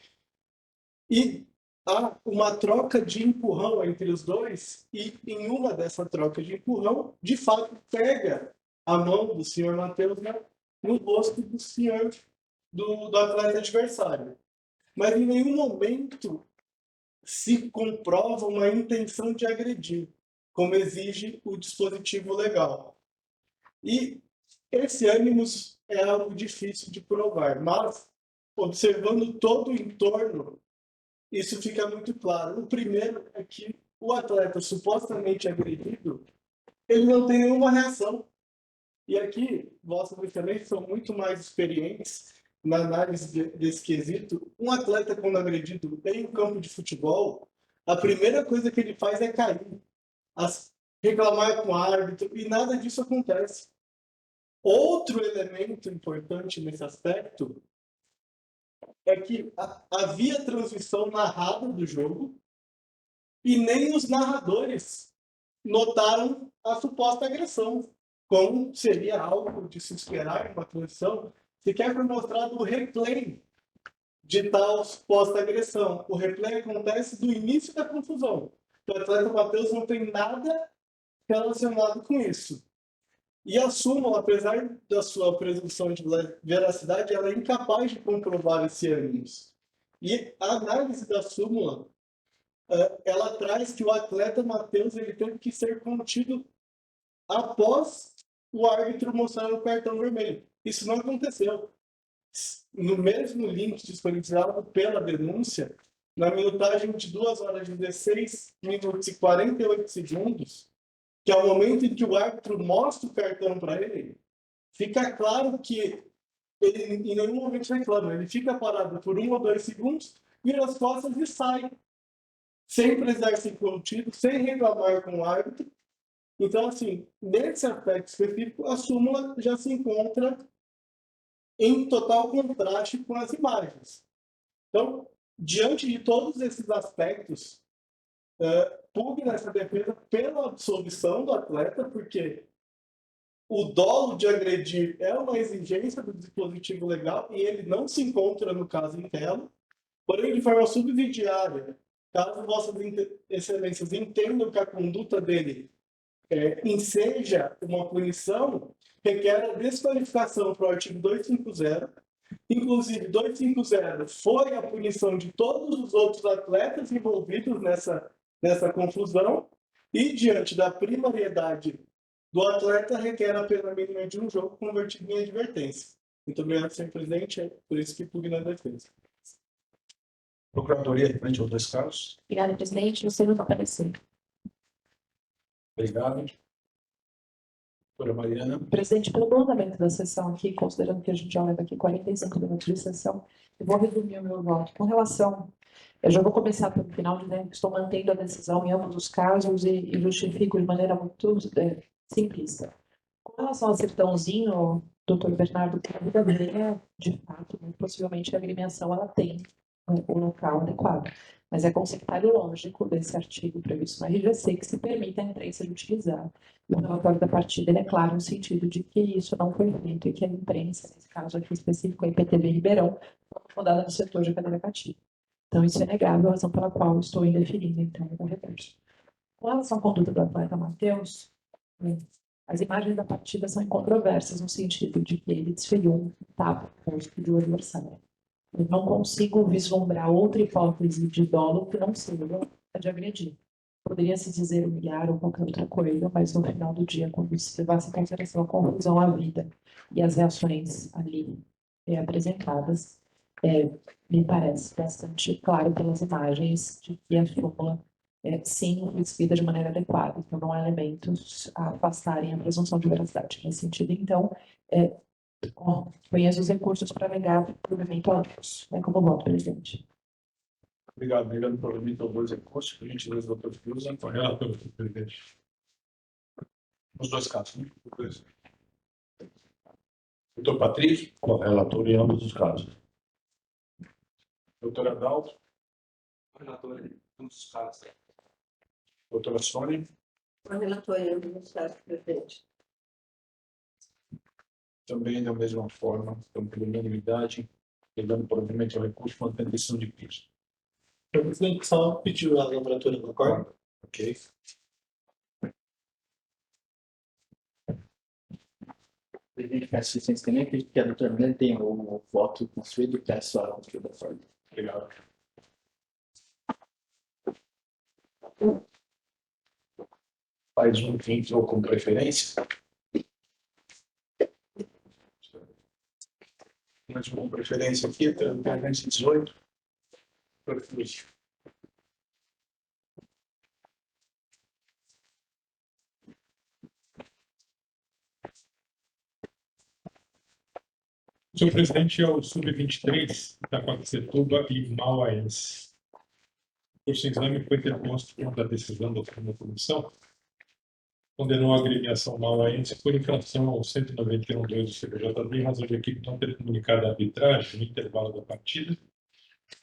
E há uma troca de empurrão entre os dois, e em uma dessa troca de empurrão, de fato, pega a mão do senhor Matheus no rosto do senhor, do atleta adversário. Mas em nenhum momento se comprova uma intenção de agredir, como exige o dispositivo legal. E esse ânimos é algo difícil de provar, mas, observando todo o entorno, isso fica muito claro. O primeiro é que o atleta supostamente agredido, ele não tem nenhuma reação. E aqui, vossas excelências são muito mais experientes na análise desse quesito. Um atleta, quando agredido em um campo de futebol, a primeira coisa que ele faz é cair, reclamar com o árbitro, e nada disso acontece. Outro elemento importante nesse aspecto é que havia transmissão narrada do jogo e nem os narradores notaram a suposta agressão, como seria algo de se esperar em uma transmissão. Sequer foi mostrado o replay de tal suposta agressão. O replay acontece do início da confusão. O atleta Matheus não tem nada relacionado com isso. E a súmula, apesar da sua presunção de veracidade, ela é incapaz de comprovar esse ânimos. E a análise da súmula, ela traz que o atleta Matheus ele teve que ser contido após o árbitro mostrar o cartão vermelho. Isso não aconteceu. No mesmo link disponibilizado pela denúncia, na minutagem de 2 horas e 16 minutos e 48 segundos, que é o momento em que o árbitro mostra o cartão para ele, fica claro que ele em nenhum momento reclama. Ele fica parado por 1 ou 2 segundos, vira as costas e sai, sem precisar ser contido, sem reclamar com o árbitro. Então, assim, nesse aspecto específico, a súmula já se encontra em total contraste com as imagens. Então, diante de todos esses aspectos, pugna essa defesa pela absolvição do atleta, porque o dolo de agredir é uma exigência do dispositivo legal e ele não se encontra no caso em tela. Porém, de forma subsidiária, caso vossas excelências entendam que a conduta dele enseja uma punição, requer a desqualificação para o artigo 250. Inclusive, 250 foi a punição de todos os outros atletas envolvidos nessa confusão, e diante da primariedade do atleta, requer a pena mínima de um jogo convertido em advertência. Muito obrigado, senhor presidente. É por isso que pugna a defesa. Procuradoria, referente aos 2 casos. Obrigada, presidente. Você não vai aparecer. Obrigado. Doutora Mariana. Presidente, pelo andamento da sessão aqui, considerando que a gente já leva aqui 45 minutos de sessão, eu vou resumir o meu voto. Com relação, eu já vou começar pelo final, dizendo que estou mantendo a decisão em ambos os casos e justifico de maneira muito simplista. Com relação ao Sertãozinho, doutor Bernardo, que a vida dele é, de fato, muito possivelmente a agremiação ela tem o local adequado. Mas é conceituário lógico desse artigo previsto na RGC que se permite a imprensa de utilizar. E o relatório da partida ele é claro no sentido de que isso não foi feito e que a imprensa, nesse caso aqui específico, a IPTV Ribeirão, foi fundada no setor de cadeira cativa. Então, isso é negável, a razão pela qual estou indeferindo, então, o recurso. Com relação à conduta do atleta Matheus, as imagens da partida são incontroversas no sentido de que ele desferiu um tapa no rosto do adversário. Eu não consigo vislumbrar outra hipótese de dolo que não seja a de agredir. Poderia se dizer humilhar ou qualquer outra coisa, mas no final do dia, quando se levasse em consideração a confusão à vida e as reações ali apresentadas, me parece bastante claro pelas imagens de que a súmula sim foi escrita de maneira adequada, então não há elementos a afastarem a presunção de veracidade. Nesse sentido, então, conheço os recursos para negar provimento a ambos. Como voto, presidente. Obrigado. Negando provimento aos 2 recursos, por gentileza, doutor Fiuza. Com relator, presidente. Nos 2 casos, né? Doutor Patrick, Com o relator em ambos os casos. doutor Adalto, Relator, ambos os casos. doutora Sônia, Com a relatoria do Estado, presidente. também da mesma forma, então, por unanimidade, negando provimento ao recurso, mantendo a decisão de curso. O presidente só pediu a lavratura do acordo. Ok. Presidente, peço licença também, acredito que a doutora Milena tem o voto construído e peço a leitura da forma. Obrigado. Faz um que entrou com preferência. Mais uma com preferência aqui, até o 318. Perfeito. Senhor presidente, é o Sub-23 da Quaquecetuba e Mauaense. Por seu exame, foi interposto contra a decisão da segunda comissão, condenou a agremiação Mauaense por infração ao 191.2 do CPJD em razão de a equipe não ter comunicado a arbitragem no intervalo da partida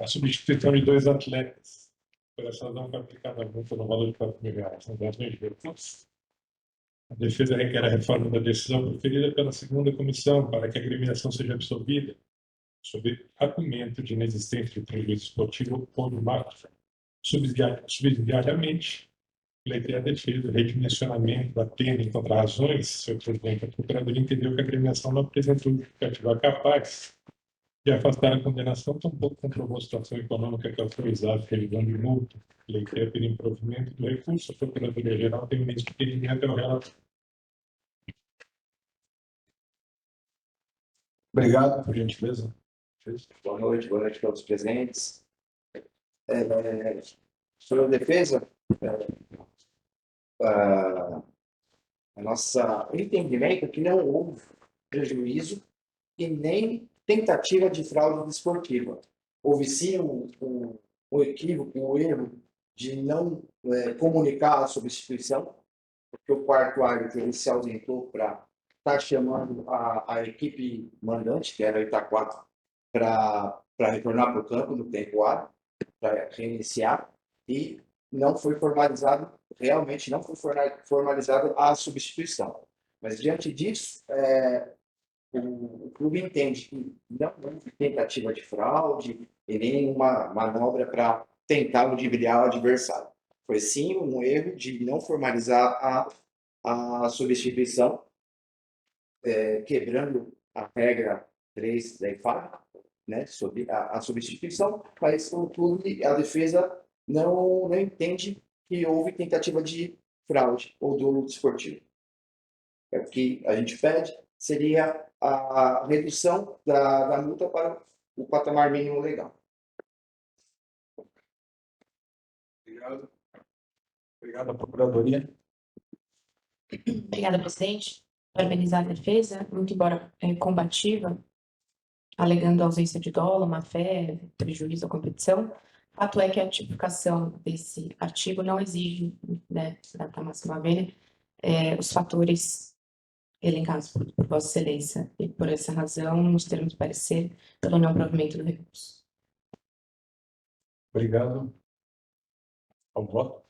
a substituição de 2 atletas. Por essa razão, foi aplicada a multa no valor de R$4.000. Nas razões de recurso, a defesa requer a reforma da decisão proferida pela segunda comissão para que a agremiação seja absolvida, sob argumento de inexistência de prejuízo esportivo ou de marketing. Subsidiariamente, letrei a defesa, redimensionamento da pena em contra-razões, senhor presidente, a procuradoria entendeu que a agremiação não apresentou justificativa capaz de afastar a condenação, tampouco comprovou a situação econômica que autorizava a revisão de multa. Leitei pelo improvimento do recurso, a Procuradoria-Geral tem um expediente ao relator. Obrigado, por gentileza. Boa noite a todos os presentes. Sobre a defesa, o nosso entendimento é que não houve prejuízo e nem tentativa de fraude desportiva. Houve sim um equívoco, um erro de não comunicar a substituição, porque o quarto árbitro ele se ausentou para estar chamando a equipe mandante, que era o Itaquá, para retornar para o campo no tempo hábil, para reiniciar, e não foi formalizado, realmente não foi formalizado a substituição. Mas, diante disso, o clube entende que não houve tentativa de fraude e nem uma manobra para tentar ludibriar o adversário. Foi sim um erro de não formalizar a substituição, quebrando a regra 3 da IFAB, né, sobre a substituição, mas o clube, a defesa, não entende que houve tentativa de fraude ou dolo desportivo. O que a gente pede seria a redução da multa para o patamar mínimo legal. Obrigado. Obrigado à Procuradoria. Obrigada, presidente. Parabenizar a defesa, muito embora combativa, alegando ausência de dolo, má-fé, prejuízo à competição. Fato é que a tipificação desse artigo não exige, né, da máxima vênia, os fatores elencados por Vossa Excelência. E por essa razão, nos termos de parecer, pelo não provimento do recurso. Obrigado. Ao voto.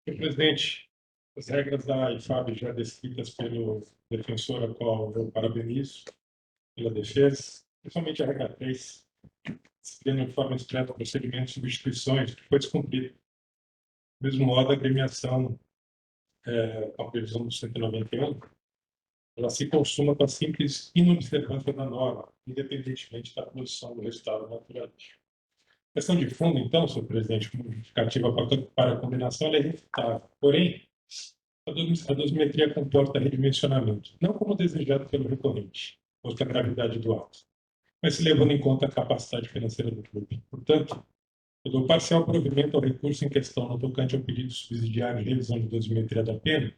Senhor presidente, as regras da IFAB já descritas pelo defensor, a qual eu parabenizo pela defesa, principalmente a regra 3, disciplina de forma discreta procedimentos de substituições, que foi descumprido. Do mesmo modo, a agremiação, com a previsão do 191, ela se consuma com a simples inobservância da norma, independentemente da produção do resultado naturalista. A questão de fundo, então, senhor presidente, como justificativa para a condenação, ela é irrefutável. Porém, a dosimetria comporta redimensionamento, não como desejado pelo recorrente, posto a gravidade do ato, mas se levando em conta a capacidade financeira do clube. Portanto, eu dou parcial provimento ao recurso em questão no tocante ao pedido subsidiário de revisão de dosimetria da pena,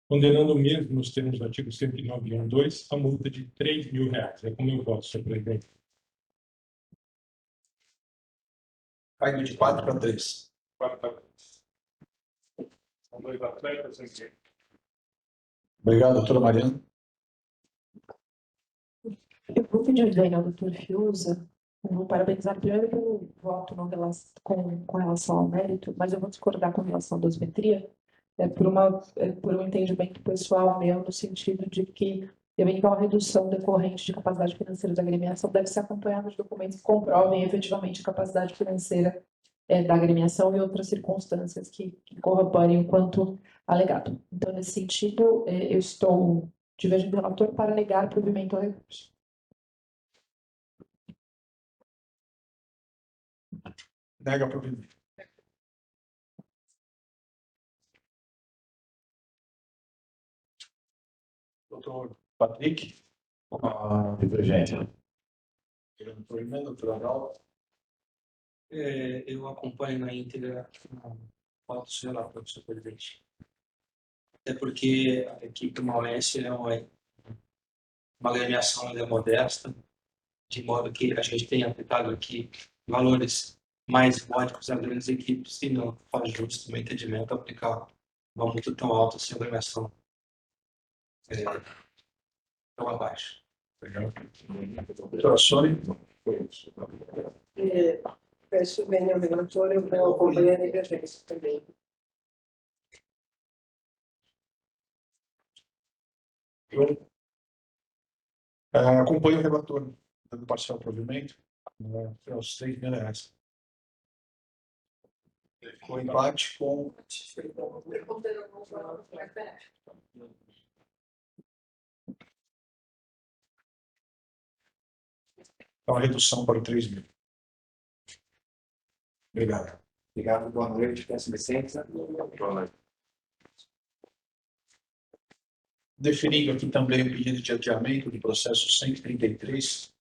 condenando o mesmo nos termos do artigo 109.1.2 a multa de R$3.000. É como eu voto, senhor presidente. Caindo de 4 para 3. São 2 atletas aqui. Obrigado, doutora Mariana. Eu vou pedir ao doutor Fiuza, vou parabenizar primeiro pelo voto com relação ao mérito, mas eu vou discordar com relação à dosimetria, por um entendimento pessoal meu, no sentido de que eventual redução decorrente de capacidade financeira da agremiação deve ser acompanhada de documentos que comprovem efetivamente a capacidade financeira da agremiação e outras circunstâncias que corroborem o quanto alegado. Então, nesse sentido, eu estou divergindo do relator para negar provimento ao recurso. Nega provimento. Doutor Patrick. Divergência. Querendo provimento, doutor Arnaldo. Eu acompanho na íntegra o voto do senhor relator, senhor presidente. Até porque a equipe Maués é uma agremiação ainda modesta, de modo que a gente tem aplicado aqui valores mais módicos a grandes equipes e não faz justo, no meu entendimento, aplicar uma multa tão alta sem agremiação tão abaixo. Doutora Sônia. Peço bem ao relator, eu vou acompanhar a divergência também. Acompanho o relator dando parcial provimento. Aos R$3.000. Com empate com. É uma redução para o 3.000. Obrigado. Obrigado, boa noite, peço licença. Boa noite. Deferindo aqui também o pedido de adiamento do processo 133.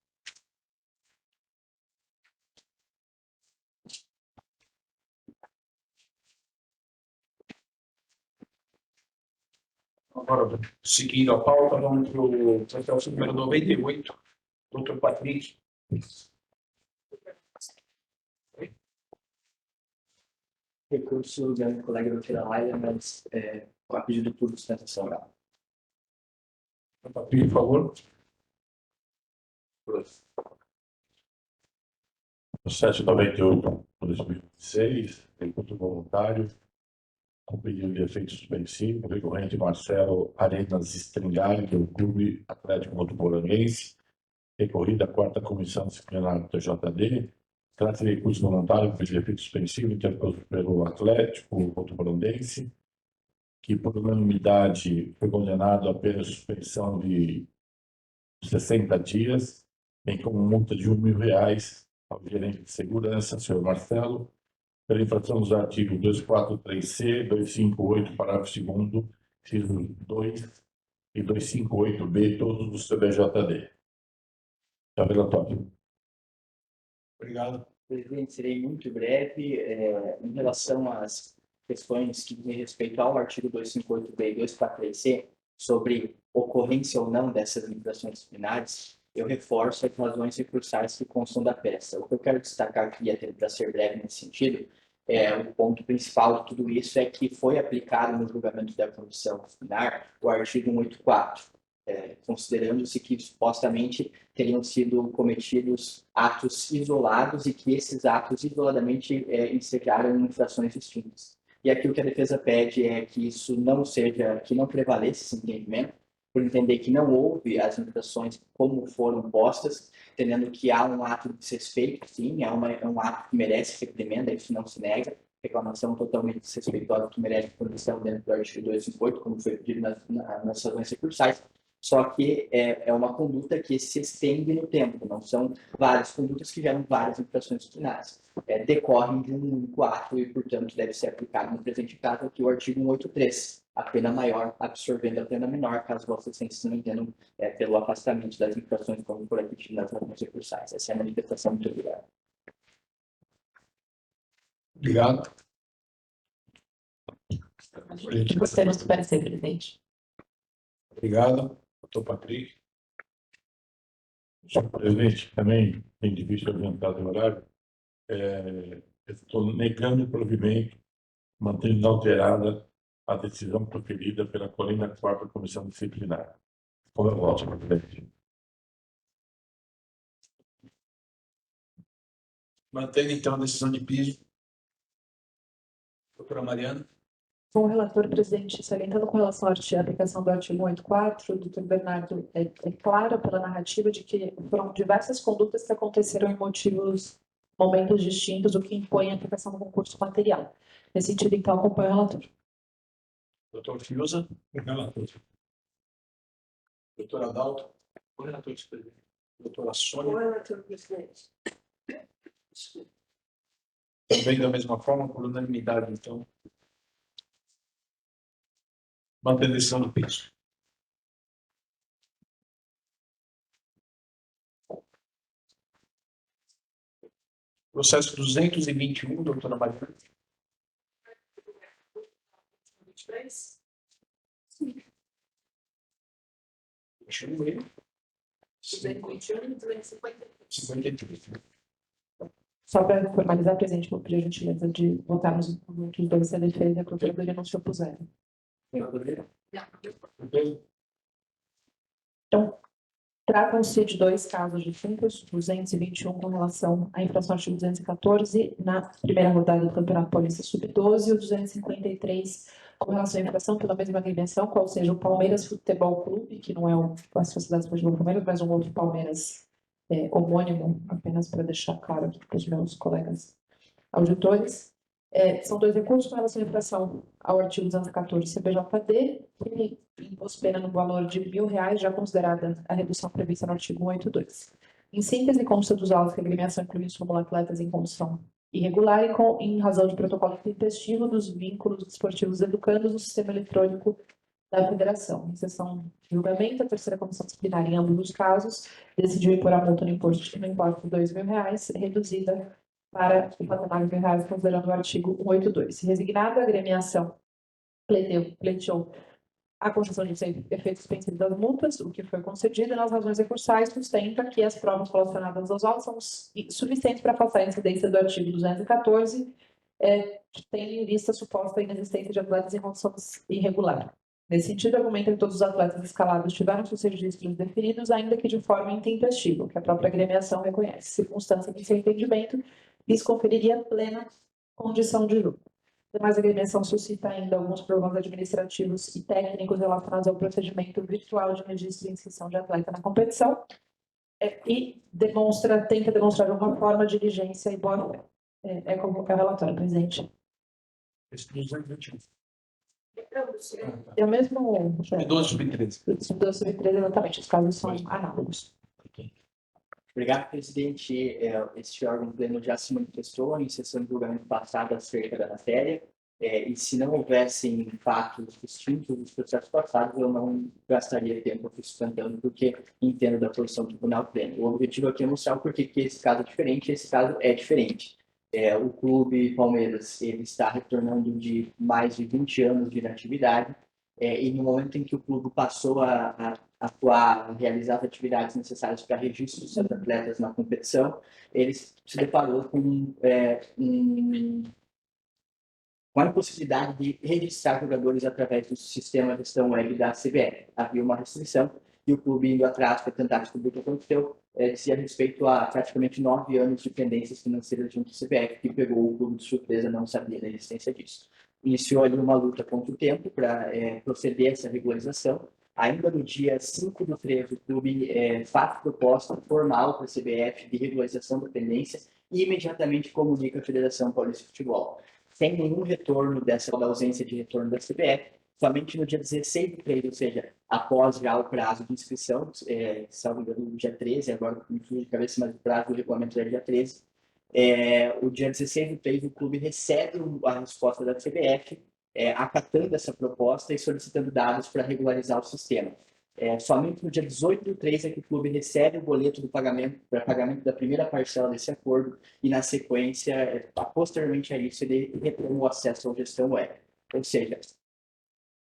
Agora, seguindo a pauta, vamos para o processo número 98, doutor Patrick. Recurso da minha colega doutora Laila, mas com a pedido por sustentação oral. Patrick, por favor. Processo 98/2016, recurso voluntário, com pedido de efeito suspensivo, recorrente Marcelo Arenas Stringari, do Clube Atlético Votuporanguense, recorrido à 4ª Comissão Disciplinar do TJD, trata de recurso voluntário com pedido de efeito suspensivo interposto pelo Atlético Votuporanguense, que por unanimidade foi condenado a apenas suspensão de 60 dias, bem como multa de R$1.000 ao gerente de segurança, senhor Marcelo, pela infração dos artigos 243C, 258, parágrafo 2º, inciso 2 e 258B, todos do CBJD. É o relatório. Obrigado. Presidente, serei muito breve. Em relação às questões que dizem respeito ao artigo 258B e 243C, sobre ocorrência ou não dessas infrações disciplinares, eu reforço as razões recursais que constam da peça. O que eu quero destacar aqui, até para ser breve nesse sentido, o ponto principal de tudo isso é que foi aplicado no julgamento da comissão disciplinar o artigo 184, considerando-se que supostamente teriam sido cometidos atos isolados e que esses atos isoladamente ensejaram infrações distintas. E aqui o que a defesa pede é que isso não seja, que não prevaleça esse entendimento, por entender que não houve as infrações como foram postas, entendendo que há um ato de desrespeito, sim, é um ato que merece reprimenda, isso não se nega, reclamação totalmente desrespeitosa que merece punição dentro do artigo 258, como foi pedido nas razões recursais, só que é uma conduta que se estende no tempo, não são várias condutas que geram várias infrações disciplinares. Decorrem de um único ato e, portanto, deve ser aplicado no presente caso aqui o artigo 183, a pena maior absorvendo a pena menor, caso vocês se não entendam pelo afastamento das infrações como por aqui nas razões recursais. Essa é a manifestação. Muito obrigado. Obrigado. Gostamos do parecer, presidente. Obrigado, doutor Patrick. Senhor presidente, também tem difícil orientar o horário. Eu estou negando o provimento, mantendo inalterada a decisão proferida pela 44ª Comissão Disciplinar. Como eu voto, senhor presidente? Mantendo, então, a decisão de piso. Doutora Mariana. Com o relator, presidente, salientando com relação à aplicação do artigo 184, o doutor Bernardo é claro pela narrativa de que foram diversas condutas que aconteceram em momentos distintos, o que impõe a aplicação do concurso material. Nesse sentido, então, acompanho o relator. Doutor Fiuza. O relator. Doutor Adalto. O relator, presidente. Doutora Com Sônia. o relator, presidente. Também da mesma forma, por unanimidade, então. Mantendo a decisão do piso. Processo 221, doutora Mariana. 23. 21 e 221 e 253. 53. Só para formalizar, presidente, vou pedir a gentileza de votarmos os dois se a defesa e a procuradoria não se opuserem. Então, tratam-se de dois casos distintos, 221 com relação à infração ao artigo 214 na primeira rodada do Campeonato Paulista Sub-12 e o 253 com relação à infração pela mesma agremiação, qual seja o Palmeiras Futebol Clube, que não é a Sociedade Esportiva Palmeiras, mas um outro Palmeiras homônimo, apenas para deixar claro aqui para os meus colegas auditores. São dois recursos com relação à infração ao artigo 214 CBJD, que impôs pena no valor de R$1.000, já considerada a redução prevista no artigo 182. Em síntese, consta dos autos que a agremiação inclui em súmula atletas em condição irregular e em razão de protocolo intempestivo dos vínculos esportivos educandos no sistema eletrônico da federação. Em sessão de julgamento, a terceira comissão disciplinar, em ambos os casos, decidiu impor a multa no importe de R$2.000, reduzida para o patamar de R$1.000, considerando o artigo 182. Resignada, a agremiação pleiteou a concessão de efeitos suspensivos das multas, o que foi concedido, e nas razões recursais sustenta que as provas relacionadas aos autos são suficientes para afastar a incidência do artigo 214, tendo em vista a suposta inexistência de atletas em condição irregular. Nesse sentido, argumenta que todos os atletas escalados tiveram seus registros deferidos, ainda que de forma intempestiva, que a própria agremiação reconhece, circunstância que, em seu entendimento, lhes conferiria plena condição de jogo. Ademais, a agremiação suscita ainda alguns problemas administrativos e técnicos relacionados ao procedimento virtual de registro e inscrição de atleta na competição e tenta demonstrar de alguma forma diligência e boa-fé. É como é o relatório, presidente. Esse 221. É o mesmo... Sub-12, sub-13. Sub-12, sub-13, exatamente. Os casos são análogos. Obrigado, presidente. Este órgão pleno já se manifestou em sessão de julgamento passada acerca da matéria, e se não houvessem fatos distintos dos processos passados, eu não gastaria tempo aqui sustentando, porque entendo da posição do tribunal pleno. O objetivo aqui é mostrar o porquê que esse caso é diferente, e esse caso é diferente. O clube Palmeiras ele está retornando de mais de 20 anos de inatividade, e no momento em que o clube passou a atuar, a realizar as atividades necessárias para registro dos seus atletas na competição, ele se deparou com a impossibilidade de registrar jogadores através do sistema de gestão web da CBF. Havia uma restrição e o clube indo atrás para tentar descobrir o que aconteceu, dizia respeito a praticamente 9 anos de pendências financeiras junto ao CBF, que pegou o clube de surpresa, não sabia da existência disso. Iniciou ali uma luta contra o tempo para proceder a essa regularização. Ainda no dia 5/3, o clube faz proposta formal para a CBF de regularização da pendência e imediatamente comunica à Federação Paulista de Futebol. Sem nenhum retorno da ausência de retorno da CBF, somente no dia 16/3, ou seja, após já o prazo de inscrição, salvo engano, no dia 13, agora me fugiu de cabeça, mas o prazo do regulamento é dia 13, o dia 16/3, o clube recebe a resposta da CBF, acatando essa proposta e solicitando dados para regularizar o sistema. Somente no dia 18/3 é que o clube recebe o boleto do pagamento, para pagamento da primeira parcela desse acordo, e na sequência, posteriormente a isso, ele retoma o acesso à gestão web. Ou seja,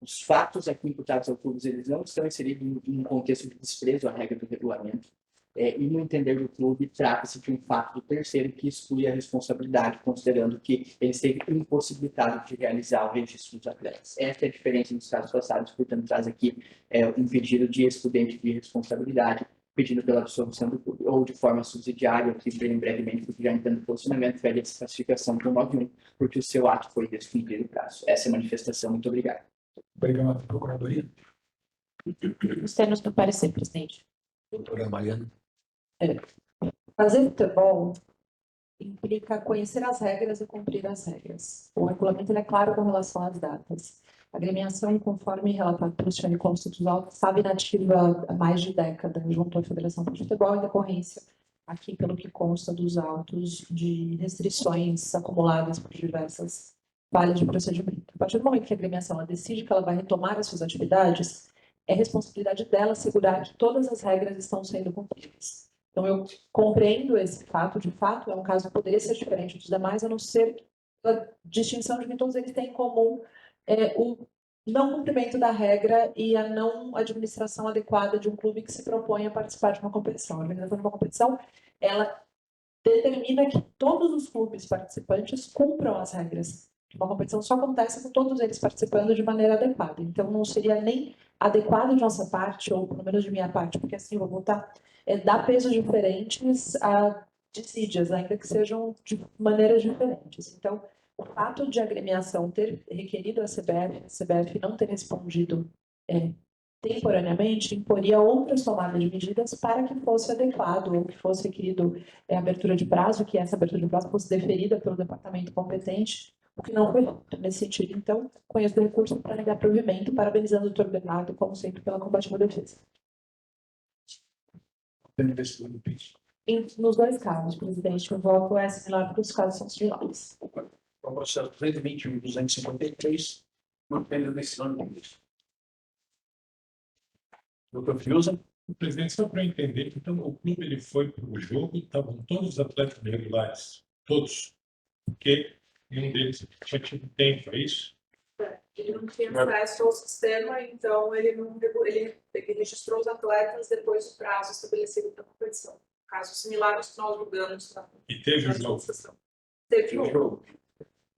os fatos aqui imputados ao clube, eles não estão inseridos em um contexto de desprezo à regra do regulamento, e no entender do clube, trata-se de um fato do terceiro que exclui a responsabilidade, considerando que ele esteve impossibilitado de realizar o registro dos atletas. Esta é a diferença dos casos passados, portanto, traz aqui um pedido de excludente de responsabilidade, pedindo pela absolvição do clube, ou de forma subsidiária, que brevemente, porque já entendo o posicionamento, pede a desclassificação para o 9-1, porque o seu ato foi descumprido o prazo. Essa é a manifestação. Muito obrigado. Obrigado, Procuradoria. Os termos do parecer, presidente. Doutora Mariana. Fazer futebol implica conhecer as regras e cumprir as regras. O regulamento ele é claro com relação às datas. A agremiação, conforme relatado pelo Senhor Constitucional, estava inativa há mais de década junto à Federação de Futebol, em decorrência, aqui pelo que consta dos autos de restrições acumuladas por diversas falhas de procedimento. A partir do momento que a agremiação ela decide que ela vai retomar as suas atividades, é responsabilidade dela assegurar que todas as regras estão sendo cumpridas. Então, eu compreendo esse fato, de fato, é um caso que poderia ser diferente dos demais, a não ser a distinção de que todos eles têm em comum o não cumprimento da regra e a não administração adequada de um clube que se propõe a participar de uma competição. A organização de uma competição, ela determina que todos os clubes participantes cumpram as regras. Uma competição só acontece com todos eles participando de maneira adequada. Então, não seria nem adequado de nossa parte, ou pelo menos de minha parte, porque assim eu vou votar, dar pesos diferentes a dissídias, ainda que sejam de maneiras diferentes. Então, o fato de a agremiação ter requerido a CBF não ter respondido temporariamente, imporia outras tomadas de medidas para que fosse adequado, ou que fosse requerido abertura de prazo, que essa abertura de prazo fosse deferida pelo departamento competente, o que não foi feito nesse sentido. Então, conheço o recurso para negar provimento, parabenizando o doutor Bernardo, como sempre, pela combativa defesa. Nos dois casos, presidente, o voto é similar porque os casos são similares. O processo 321.253, mantendo a decisão do ministro. Doutor Fiuza. Presidente, só para entender, então o clube ele foi para o jogo, estavam todos os atletas regulares, todos, porque nenhum deles tinha tido tempo, é isso? Ele não tinha acesso ao sistema, então ele registrou os atletas depois do prazo estabelecido para a competição. Casos similares que nós julgamos na E teve o jogo? Teve jogo.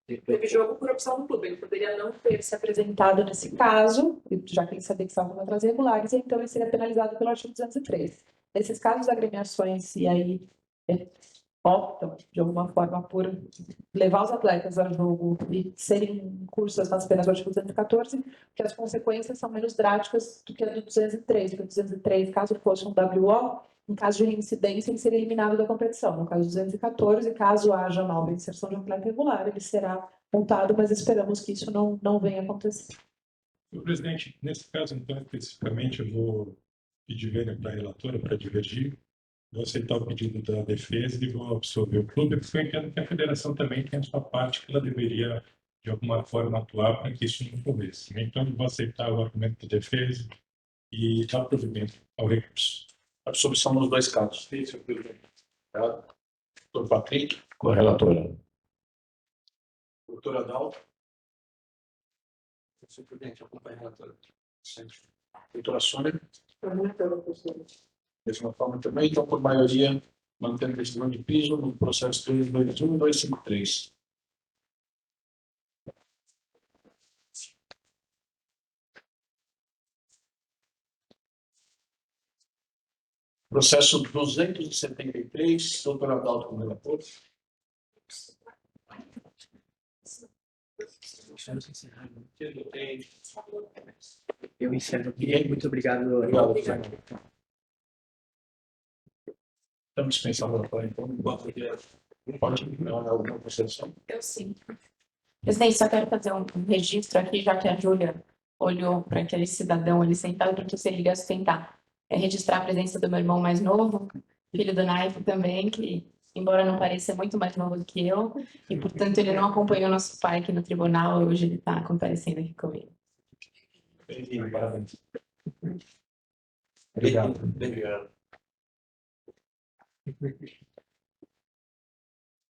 Teve jogo por opção do clube. Ele poderia não ter se apresentado nesse caso, já que ele sabia que estavam atrás regulares, então ele seria penalizado pelo artigo 203. Nesses casos, agremiações e aí optam, de alguma forma, por levar os atletas ao jogo e serem cursas nas penas do artigo 214, que as consequências são menos drásticas do que a do 203. Porque o 203, caso fosse um WO, em caso de reincidência, ele seria eliminado da competição. No caso do 214, caso haja nova inserção de um atleta regular, ele será multado, mas esperamos que isso não venha a acontecer. O presidente, nesse caso, então, especificamente, eu vou pedir para a relatora para divergir. Vou aceitar o pedido da defesa e vou absolver o clube, porque eu entendo que a federação também tem a sua parte que ela deveria, de alguma forma, atuar para que isso não ocorresse. Então, eu vou aceitar o argumento da defesa e dar provimento ao recurso. Absolvição nos dois casos. Isso, presidente. Doutor Patrick. Com a relatora. Doutor Adalto. Senhor presidente, acompanha a relatora. Doutora Sônia. Mesma forma também, então, por maioria, mantendo a decisão de piso no processo 321 e 253. Processo 273, doutor Adalto como relator. Eu encerro aqui. Muito obrigado. Obrigado. Estamos dispensando o relatório, então, enquanto pode não alguma consideração. Eu sim. Presidente, só quero fazer um registro aqui, já que a Júlia olhou para aquele cidadão ali sentado, para que você liga a sustentar. É registrar a presença do meu irmão mais novo, filho do Naif também, que, embora não pareça muito mais novo do que eu, e, portanto, ele não acompanhou nosso pai aqui no tribunal, hoje ele está comparecendo aqui comigo. Bem-vindo, parabéns. Obrigado.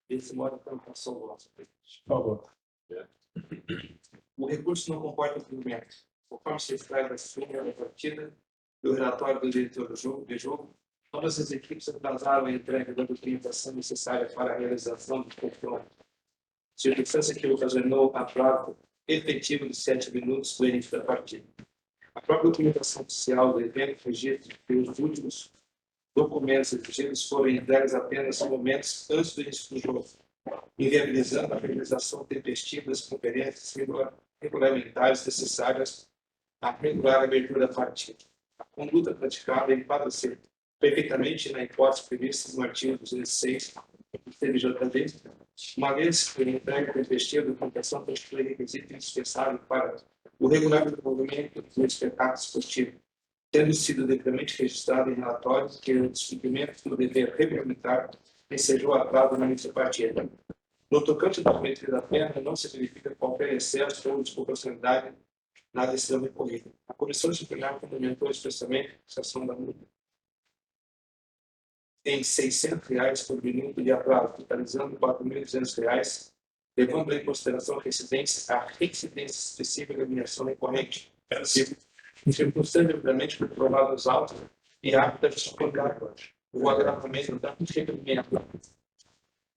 Esse modo de tramitação nosso. Por favor. O recurso não comporta impedimento. Conforme se extrai da súmula da partida do relatório do diretor de jogo, ambas as equipes atrasaram a entrega da documentação necessária para a realização do confronto, circunstância que ocasionou a prazo efetivo de 7 minutos do início da partida. A própria documentação oficial do evento registra que os últimos documentos exigidos foram entregues apenas momentos antes do início do jogo, inviabilizando a realização tempestiva das conferências regulamentares necessárias à regular abertura da partida. A conduta praticada enquadra-se perfeitamente na hipótese prevista no artigo 206 do CNJD, uma vez que a entrega tempestiva da documentação constitui requisito indispensável para o regular desenvolvimento do espetáculo esportivo, tendo sido devidamente registrado em relatórios que o descumprimento do dever regulamentar ensejou a atraso no início da partida. No tocante à geometria da pena, não se verifica qualquer excesso ou desproporcionalidade na decisão recorrida. A Comissão Disciplinar fundamentou expressamente a fixação da multa em R$ 600 por minuto de atraso, totalizando R$ 4.200, levando em consideração a reincidência específica da agremiação recorrente, circunstância obviamente comprovada os autos e apta a justificar o agravamento da requerimento.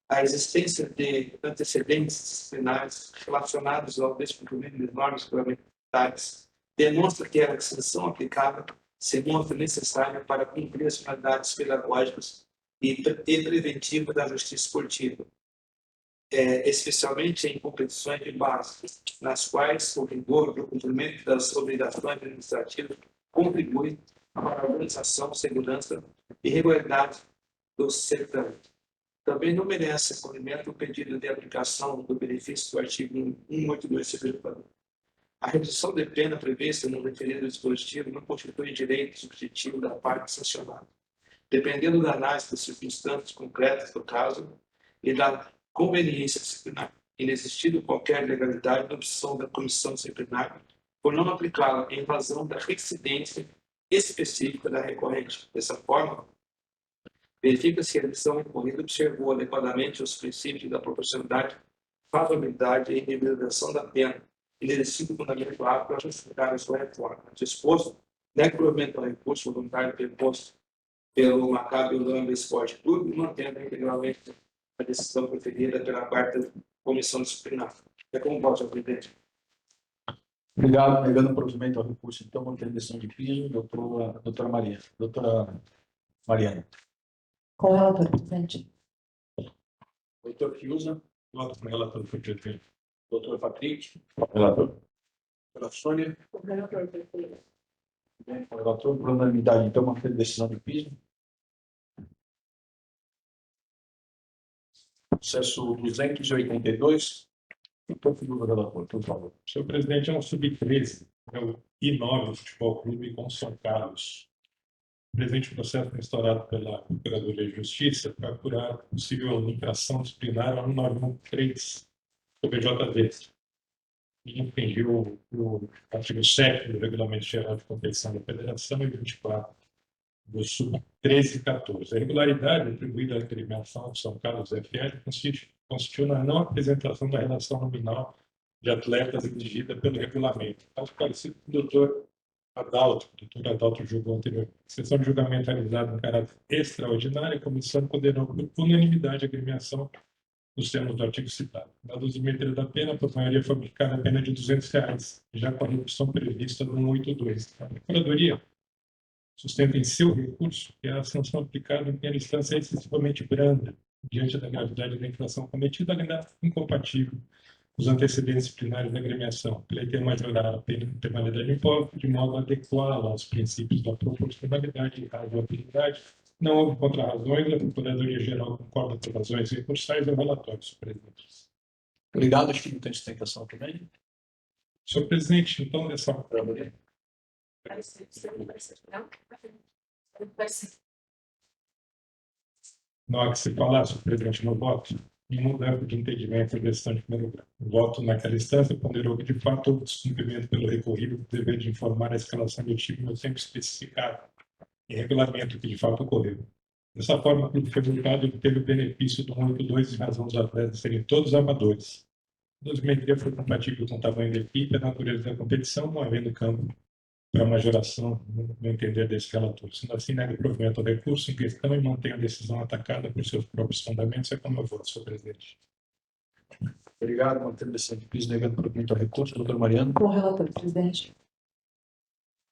A existência de antecedentes disciplinares relacionados ao descumprimento de normas regulamentares demonstra que a sanção aplicada se mostra necessária para cumprir as finalidades pedagógicas e preventivas da justiça esportiva, especialmente em competições de base, nas quais o rigor do cumprimento das obrigações administrativas contribui para a organização, segurança e regularidade do certame. Também não merece acolhimento o pedido de aplicação do benefício do artigo 182 CPJ. A redução de pena prevista no referido dispositivo não constitui direito subjetivo da parte sancionada. Dependendo da análise das circunstâncias concretas do caso e da conveniência disciplinar, inexistindo qualquer legalidade na opção da comissão disciplinar por não aplicá-la em razão da reincidência específica da recorrente. Dessa forma, verifica-se que a decisão recorrida observou adequadamente os princípios da proporcionalidade, favorabilidade e individualização da pena e merecido fundamento apto para justificar a sua reforma. Disposto, nega provimento ao recurso voluntário proposto pelo Maccabi Holanda Esporte Clube, mantendo integralmente a decisão preferida pela quarta comissão disciplinar. É como pode, presidente. Obrigado. Negando o provimento ao recurso, então, mantendo a decisão de piso, doutora Maria. Doutora Mariana. Com o relator, presidente. Doutor Fiuza. Voto com o relator, foi presidente. Doutor Patrick. Relator. Doutora Sônia. O relator preferido. Bem, com o relator, por unanimidade, então, mantendo a decisão de piso. Processo 282. Doutor Fiuza, relator, por favor. Senhor presidente, é um sub-13, é o I9 Futebol Clube com São Carlos. O presente processo instaurado pela Procuradoria de Justiça para apurar possível infração disciplinar a 1913 do BJD. E infringiu o artigo 7 do Regulamento Geral de Competição da Federação e 24 do sub-13 e 14. A irregularidade atribuída à requerimentação de São Carlos FL consistiu na não apresentação da relação nominal de atletas exigida pelo regulamento. Caso parecido com o doutor Adalto julgou anteriormente. Sessão de julgamento realizada em caráter extraordinário, a comissão condenou por unanimidade a agremiação nos termos do artigo citado. Na dosimetria da pena, por maioria foi aplicada a pena de R$ 200, já com a redução prevista no 182. A Procuradoria sustenta em seu recurso que a sanção aplicada em primeira instância é excessivamente branda, diante da gravidade da infração cometida, além da incompatível com os antecedentes disciplinares da agremiação. A lei tem majorar a pena de penalidade imposta de modo a adequá-la aos princípios da proporcionalidade e razoabilidade. Não houve contra-razões, a Procuradoria Geral concorda com as razões recursais ao relatório, senhor presidente. Obrigado, acho que não tem sustentação também. Senhor presidente, então, dessa forma, na hora que se falar, senhor presidente, no voto, em mudança de entendimento da decisão de primeiro grau. O voto naquela instância ponderou que, de fato, houve descumprimento pelo recorrido do dever de informar a escalação do time no tempo especificado em regulamento que, de fato, ocorreu. Dessa forma, o clube foi multado e teve o benefício do 182 em razão dos atletas serem todos amadores. A dosimetria foi compatível com o tamanho da equipe e a natureza da competição, não havendo campo para majoração, no entender desse relator. Sendo assim, nega o provimento ao recurso em questão e mantém a decisão atacada por seus próprios fundamentos. É como eu voto, senhor presidente. Obrigado, mantendo a decisão de piso, negando provimento ao recurso. Doutor Mariano. Com o relator, presidente.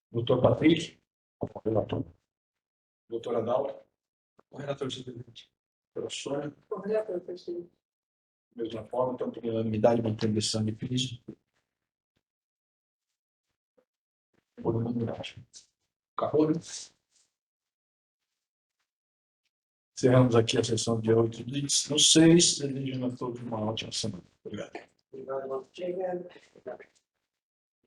Doutor Patrício. Com o relator. Doutor Adalto. Com o relator, senhor presidente. Doutora Sônia. Com o relator, presidente. Mesma forma, então, por unanimidade, mantendo a decisão de piso. Por unanimidade. Carrolho. Encerramos aqui a sessão de 8 do 6, desejando a todos uma ótima semana. Obrigado. Obrigado.